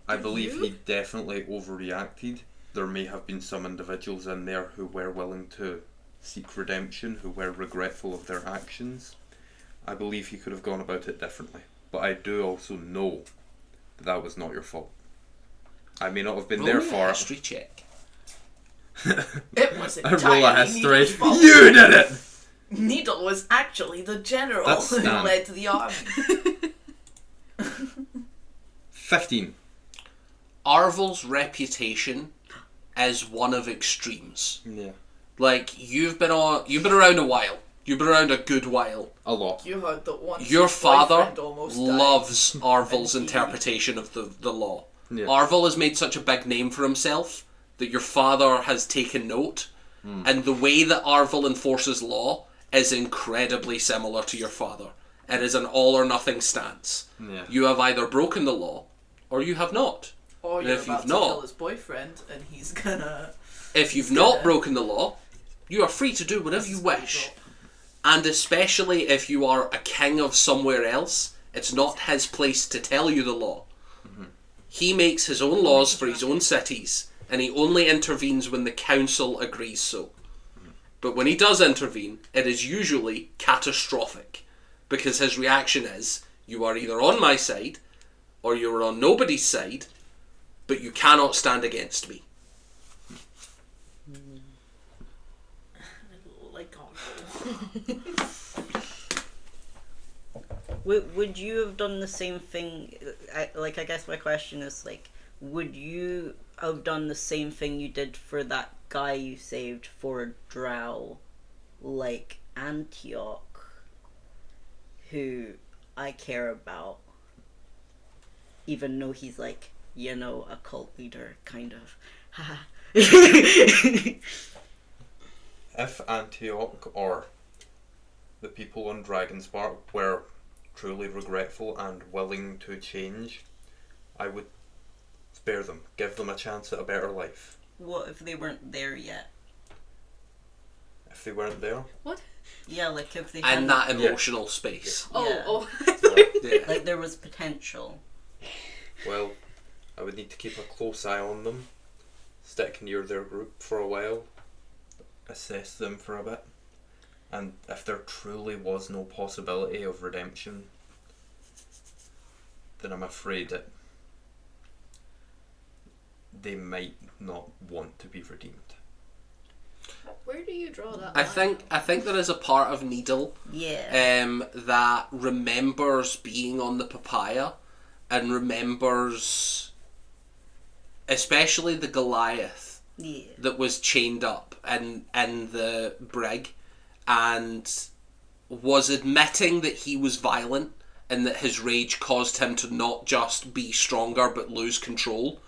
I believe he definitely overreacted. There may have been some individuals in there who were willing to seek redemption, who were regretful of their actions. I believe he could have gone about it differently. But I do also know that that was not your fault. I may not have been there Roll me a for history check. It was I roll a entirely history. Needle's fault. You did it! Needle was actually the general That's who Stan. led the army. 15. Arvel's reputation is one of extremes. Yeah. Like, you've been around a while. You've been around a good while. A lot. You heard that once Your his father boyfriend almost died. loves Arvel's And he- interpretation of the law. Yeah. Arvel has made such a big name for himself that your father has taken note, and the way that Arvel enforces law is incredibly similar to your father. It is an all or nothing stance. Yeah. You have either broken the law, or you have not. Or And you're if about you've to not- kill his boyfriend and he's gonna... If you've not broken the law, you are free to do whatever you wish. And especially if you are a king of somewhere else, it's not his place to tell you the law. He makes his own laws for his own cities, and he only intervenes when the council agrees so. But when he does intervene, it is usually catastrophic, because his reaction is, you are either on my side, or you are on nobody's side, but you cannot stand against me. Like, Would you have done the same thing? I guess my question is would you have done the same thing you did for that guy you saved for a drow, like Antioch, who I care about, even though he's a cult leader, kind of. If Antioch or the people on Dragonspark were truly regretful and willing to change, I would spare them, give them a chance at a better life. What if they weren't there yet? If they weren't there, Yeah, if they In hadn't- that emotional space. Oh, Yeah. there was potential. well, I would need to keep a close eye on them, stick near their group for a while, assess them for a bit, and if there truly was no possibility of redemption, then I'm afraid that they might not want to be redeemed. where do you draw that I line? think there is a part of Needle Yeah. that remembers being on the papaya and remembers especially the Goliath Yeah. that was chained up in the brig, and was admitting that he was violent and that his rage caused him to not just be stronger but lose control,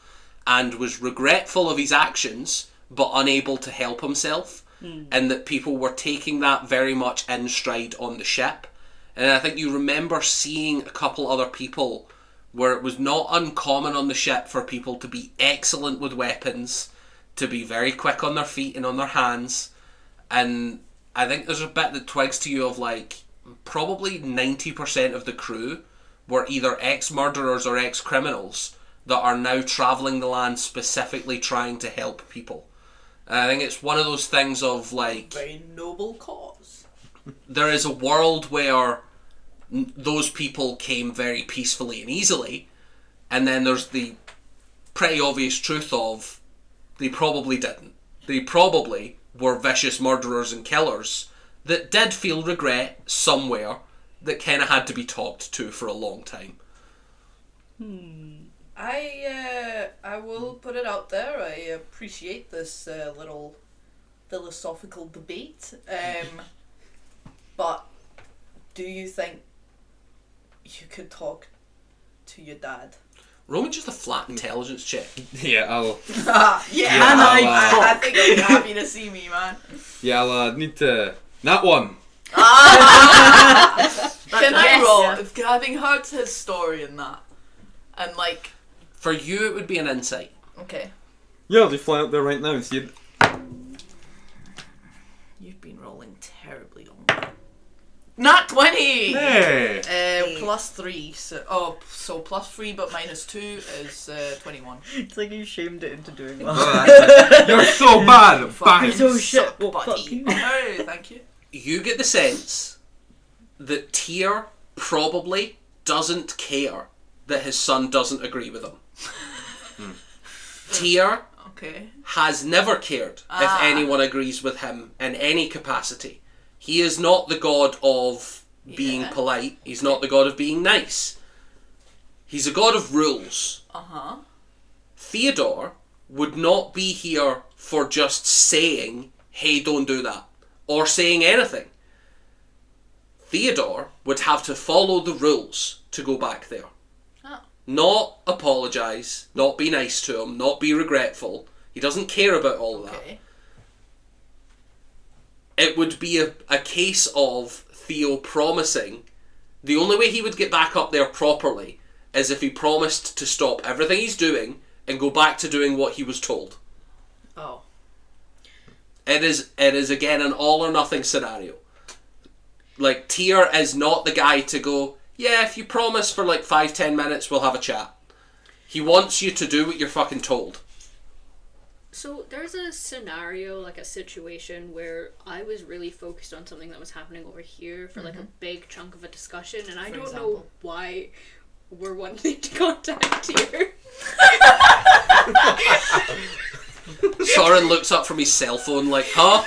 and was regretful of his actions but unable to help himself, and that people were taking that very much in stride on the ship. And I think you remember seeing a couple other people where it was not uncommon on the ship for people to be excellent with weapons, to be very quick on their feet and on their hands. And I think there's a bit that twigs to you of like, probably 90% of the crew were either ex-murderers or ex-criminals that are now travelling the land specifically trying to help people. And I think it's one of those things of like... Very noble cause. There is a world where those people came very peacefully and easily, and then there's the pretty obvious truth of they probably didn't. They probably were vicious murderers and killers that did feel regret somewhere that kind of had to be talked to for a long time. I will put it out there. I appreciate this little philosophical debate. But do you think you could talk to your dad? Roll me just a flat intelligence check. Yeah, I'll I think you'll be happy to see me, man. Yeah, I'll need to. That one. Can I roll? If having heard his story and that, and like, For you, it would be an insight. okay, Yeah, I'll just fly up there right now and see it. you've been rolling terribly on that. Nat 20. Hey! Plus 3. So plus 3 but minus 2 is 21. It's like you shamed it into doing well. You're so bad! Bang! So shit. Suck, Well, buddy. fuck you. Oh, thank you. You get the sense that Tyr probably doesn't care that his son doesn't agree with him. Tyr Okay. has never cared if anyone agrees with him in any capacity. He is not the god of being Yeah. polite. He's not the god of being nice. He's a god of rules. Uh-huh. Theodore would not be here for just saying, hey, don't do that, or saying anything. Theodore would have to follow the rules to go back there. Oh. Not apologise, not be nice to him, not be regretful. He doesn't care about all of that. Okay. It would be a case of Theo promising. The only way he would get back up there properly is if he promised to stop everything he's doing and go back to doing what he was told. Oh. It is again an all or nothing scenario. Like, Tyr is not the guy to go, yeah, if you promise for like 5-10 minutes we'll have a chat. He wants you to do what you're fucking told. So there's a scenario, like a situation where I was really focused on something that was happening over here for like a big chunk of a discussion, and I For don't know example? why we're wanting to contact Tyr. Soren looks up from his cell phone like, huh?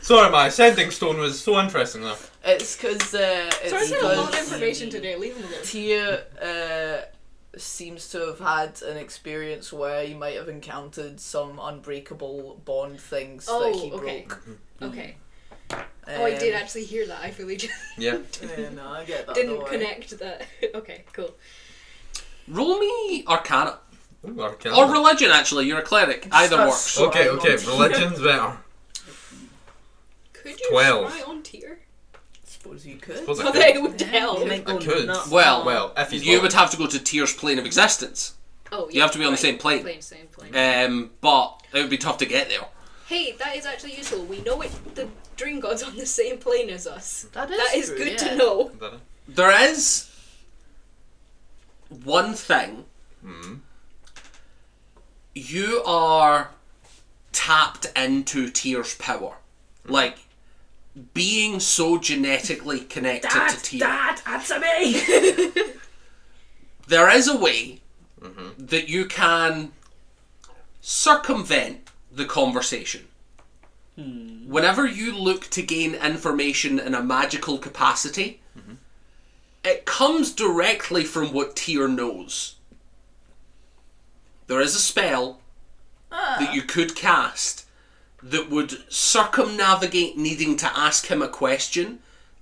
Sorry, my sending stone was so interesting though. It's because Sorry, a lot of information today. Leave him alone. Tyr seems to have had an experience where he might have encountered some unbreakable bond things that he okay. broke. Okay. Oh, I did Um, actually hear that. I fully just Yeah. Yeah, no, I get that. didn't don't worry. connect that. Okay, cool. Roll me Arcana. Ooh, Arcana. Or religion, actually. You're a cleric. Either That's works. so- Okay, religion's better. Could you 12. try on Tyr? Suppose you could. Suppose I So could. they would tell. You might go I could. nuts. Well, if he's You not- would have to go to Tyr's plane of existence. Oh, yeah. You have to be on the same plane. Same plane. But it would be tough to get there. Hey, that is actually useful. We know the Dream God's on the same plane as us. That That is true, good yeah. to know. Is that it? There is one thing. You are tapped into Tyr's power. Like, being so genetically connected to Tyr. Dad, answer me! There is a way that you can circumvent the conversation. Whenever you look to gain information in a magical capacity, it comes directly from what Tyr knows. There is a spell that you could cast that would circumnavigate needing to ask him a question,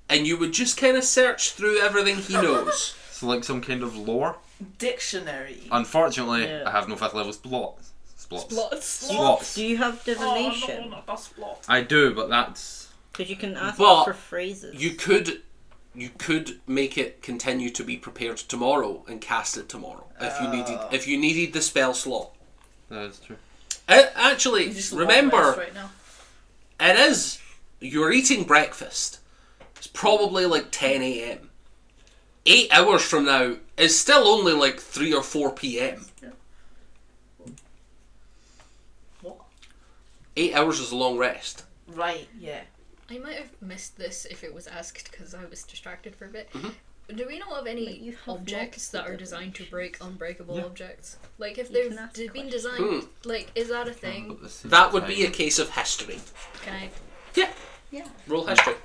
and you would just kind of search through everything he knows. So like some kind of lore. Dictionary. Unfortunately, Yeah. I have no 5th level slots. Slots. Do you have divination? Oh, no, not a slot. I do, but that's... Because you can ask But for phrases. You could make it continue to be prepared tomorrow and cast it tomorrow if you needed the spell slot. That is true. Actually, You just long remember, rest right now. it is, you're eating breakfast. It's probably like 10 a.m. 8 hours from now is still only like 3 or 4 p.m. What? 8 hours is a long rest. Right, yeah. I might have missed this if it was asked because I was distracted for a bit. Mhm. Do we know of But you any have objects that multiple are designed to break unbreakable Yeah. objects? Like if You they've can ask been questions. designed, like is that a thing? But the same That would be a time, case of history. Can I? Yeah. Roll history.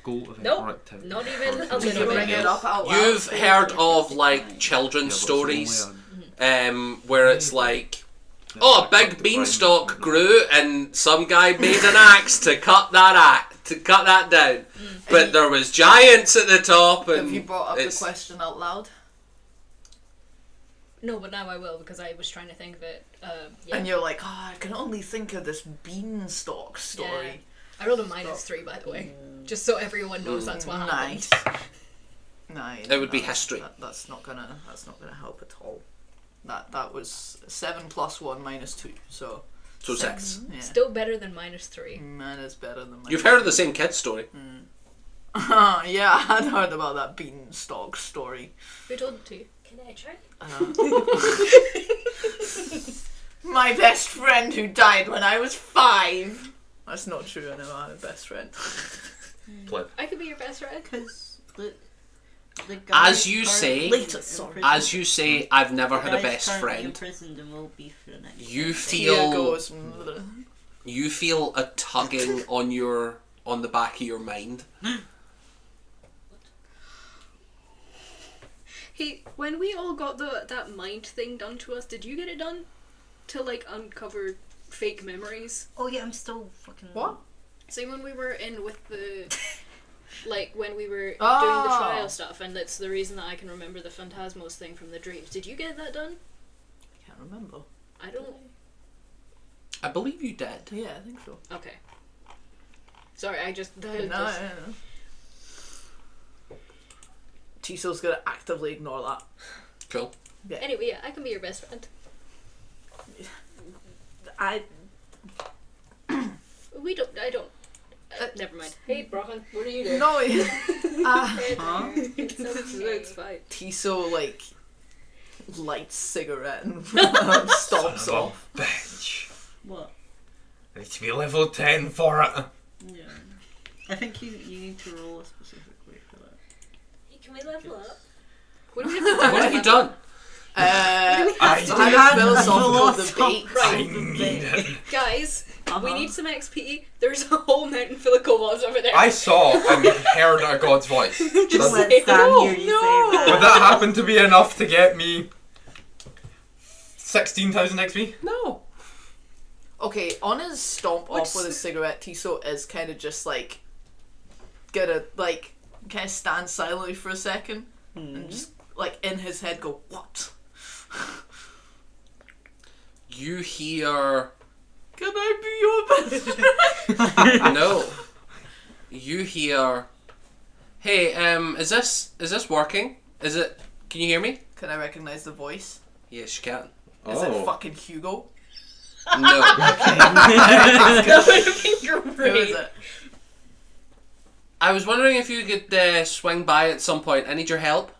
goal of Nope, or activity. not even a Or- Did you little bring bit. it up out loud? You've heard of like children's Yeah, but it's stories, only where it's like, a- oh, a big beanstalk grew, and some guy made an axe to cut that down. But there was giants at the top, and Have you brought up the it's- question out loud? No, but now I will because I was trying to think of it. Yeah. And you're like, oh, I can only think of this beanstalk story. I rolled a -3 by the way, just so everyone knows that's what happened. Nice. Nice. It would be history. That's not gonna help at all. That was 7 plus 1 minus 2, so so 6. yeah. Still better than -3. Man is better than my. You've heard of the same kid's story. Yeah, I had heard about that beanstalk story. Who told it to you? Can I try? My best friend who died when I was 5. That's not true. I never had a best friend. I could be your best friend. Because the guy As you say- Later, sorry. As you say, I've never had a best In friend. prison and will be for the next. You Tia feel goes. you feel a tugging on the back of your mind. Hey, when we all got that mind thing done to us, did you get it done to like uncover fake memories? Oh yeah, I'm still fucking. What? See, when we were in with the like when we were doing the Oh. trial stuff, and that's the reason that I can remember the Phantasmos thing from the dreams. Did you get that done? I can't remember. I don't. I believe you did. Yeah, I think so. Okay. Sorry, I just. No, no. Tiso's gonna actively ignore that. Cool. Anyway, yeah, I can be your best friend. I We don't. I don't. Never mind. Hey, Brohan, what are you doing? No, Huh? It's fine. Tiso like lights cigarette and stomps Son of off. a bitch. what? I need to be level 10 for it. Yeah. I think you need to roll a specific way for that. Hey, can we level up? What do we have to do? What have you done? I I had a philosophical debate. I need it. Guys, we Uh-huh. need some XP. There's a whole mountain full of kobolds over there. I saw and heard a god's voice. Just Does- let say Stan no, hear you no. say that. Would that happen to be enough to get me 16,000 XP? No. Okay, on his stomp off with his cigarette, Tiso is kind of just like gonna like kind of stand silently for a second and just like in his head go, what? You hear Can I be your best friend? no. You hear, hey, is this working? Is it? Can you hear me? Can I recognize the voice? Yes, you can. Is it fucking Hugo? No. That would have been Who great. is it? I was wondering if you could swing by at some point. I need your help.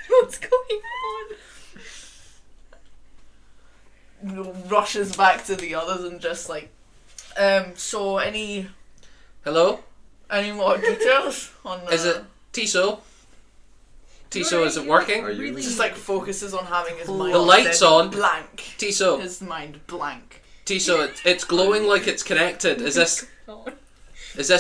What's going on? Rushes back to the others and just like, so any Hello? more details on the... Is it Tiso? Tiso, is it working? Are you? Just like focuses on having his mind The light's dead on. blank. Tiso, His mind blank. Tiso, it's glowing like it's connected. Is this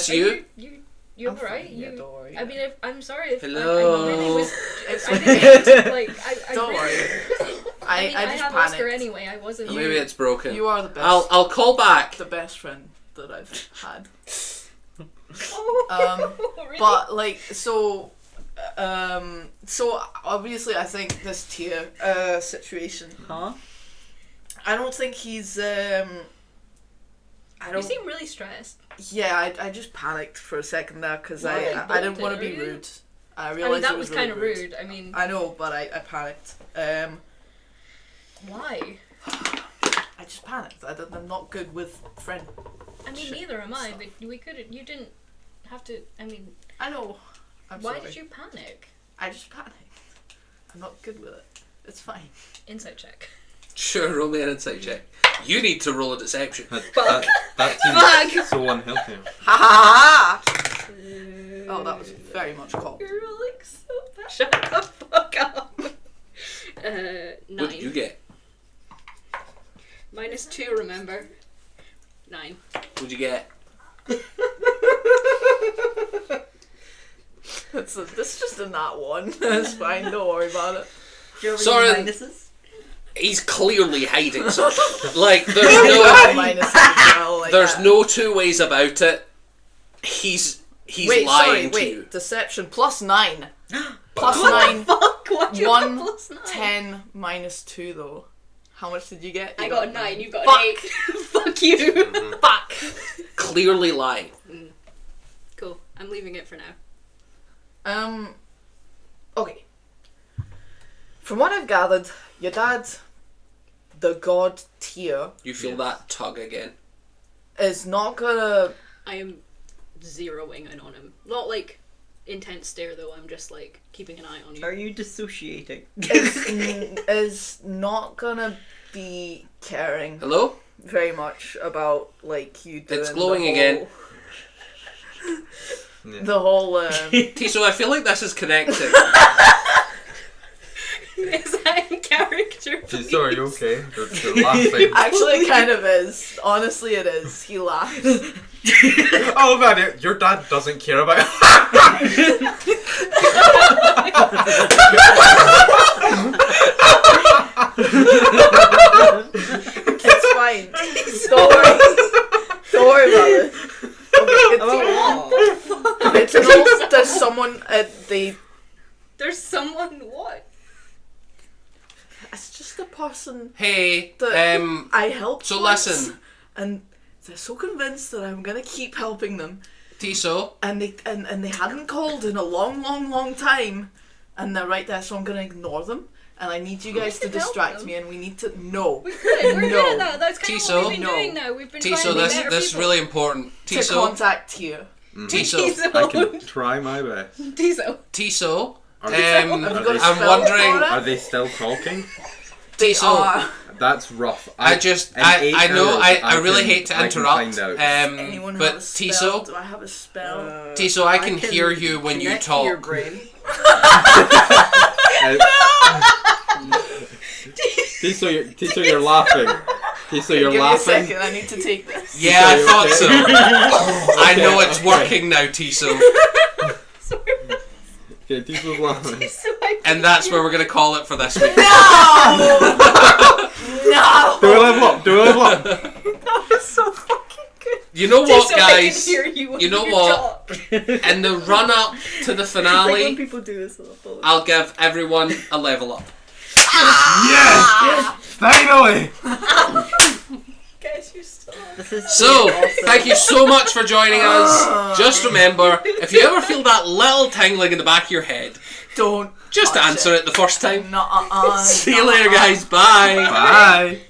you? You You're I'm right. fine, yeah, don't worry. I mean, I'm sorry if Hello. I really was. It's I didn't like. I Don't really, worry. I mean, I I just have panicked. Oscar anyway. I wasn't. Maybe it's broken. You are the best. I'll call back. the best friend that I've had. Really? But like so obviously I think this tier situation. Huh? I don't think he's I You don't. seem really stressed. Yeah, I just panicked for a second there because Why? I didn't want to Bolted, be are you? rude. I I realized mean, that it was really kind of rude. I mean, I know, but I panicked. why? I just panicked. I'm not good with friend. I mean, Shit, neither am I. stuff. But we couldn't. You didn't have to. I mean, I know. I'm why sorry. did you panic? I just panicked. I'm not good with it. It's fine. Insight check. Sure, roll me an insight check. You need to roll a deception. That seems so unhealthy. Ha ha ha! Oh, that was very much called. You're rolling so bad. Shut the fuck up. 9. What did you get? -2, remember? 9. What'd you get? This is just a nat one. It's fine. Don't worry about it. Do you have Sorry. any minuses? He's clearly hiding something. Like, there's Minus as well, like there's that. no two ways about it. He's Wait, lying sorry, to wait. you. Deception plus 9. Plus What 9. the fuck? What you One, got plus 9? 10 minus 2 though. How much did you get? I You got a 9. You got Fuck. an 8. Fuck you. Fuck. Clearly lying. Cool. I'm leaving it for now. Okay. From what I've gathered, your dad, the god tier, You feel that tug again. is not gonna. I am zeroing in on him. Not like intense stare though. I'm just like keeping an eye on you. Are you dissociating? is not gonna be caring Hello? very much about like you doing. It's glowing the whole, again. The whole. Tiso, I feel like this is connecting. Is that in character? She's sorry, you okay? They're laughing. Actually, it kind of is. Honestly, it is. He laughs. Oh man, your dad doesn't care about It's fine. Don't worry. Don't worry about it. Okay, it's an old. There's someone at the. There's someone what? It's just a person Hey, that I helped. so once, listen. and they're so convinced that I'm gonna keep helping them, Tiso, and they hadn't called in a long time, and they're right there, so I'm gonna ignore them. And I need you guys to can help distract them. me, and we need to no We're good No. at that. That's kind Tiso, of what we've been no. doing now. We've been trying Tiso, to be this better this is people. really important. to Tiso, contact here. Tiso, I can try my best. Tiso. Tiso. Are Have you got a I'm spell wondering. for it? Are they still talking? They Tiso, are. That's rough. I in 8 I know hours, I really can- hate to I can interrupt. find out. Anyone But have a spell? Tiso, Do I have a spell? Tiso, I can hear you when you connect to your talk. brain. Tiso, you're laughing. Tiso, you're Give me a laughing. second. I need to take this. Yeah, I Okay, thought okay. so. I know it's working now, Tiso. Okay, Tiso's laughing. And that's where we're going to call it for this week. No. Do a level up. Do a level up. That was so fucking good. You know what, Tiso, I guys? can hear you when You know you what? talk. In the run up to the Like when finale, people do this. I'll I'll give everyone a level up. Yes! Finally! Guys, you're still on. This is So, awesome. thank you so much for joining us. Just remember, if you ever feel that little tingling in the back of your head, Don't just touch answer it the first time. No, See you later, guys. Bye. Bye!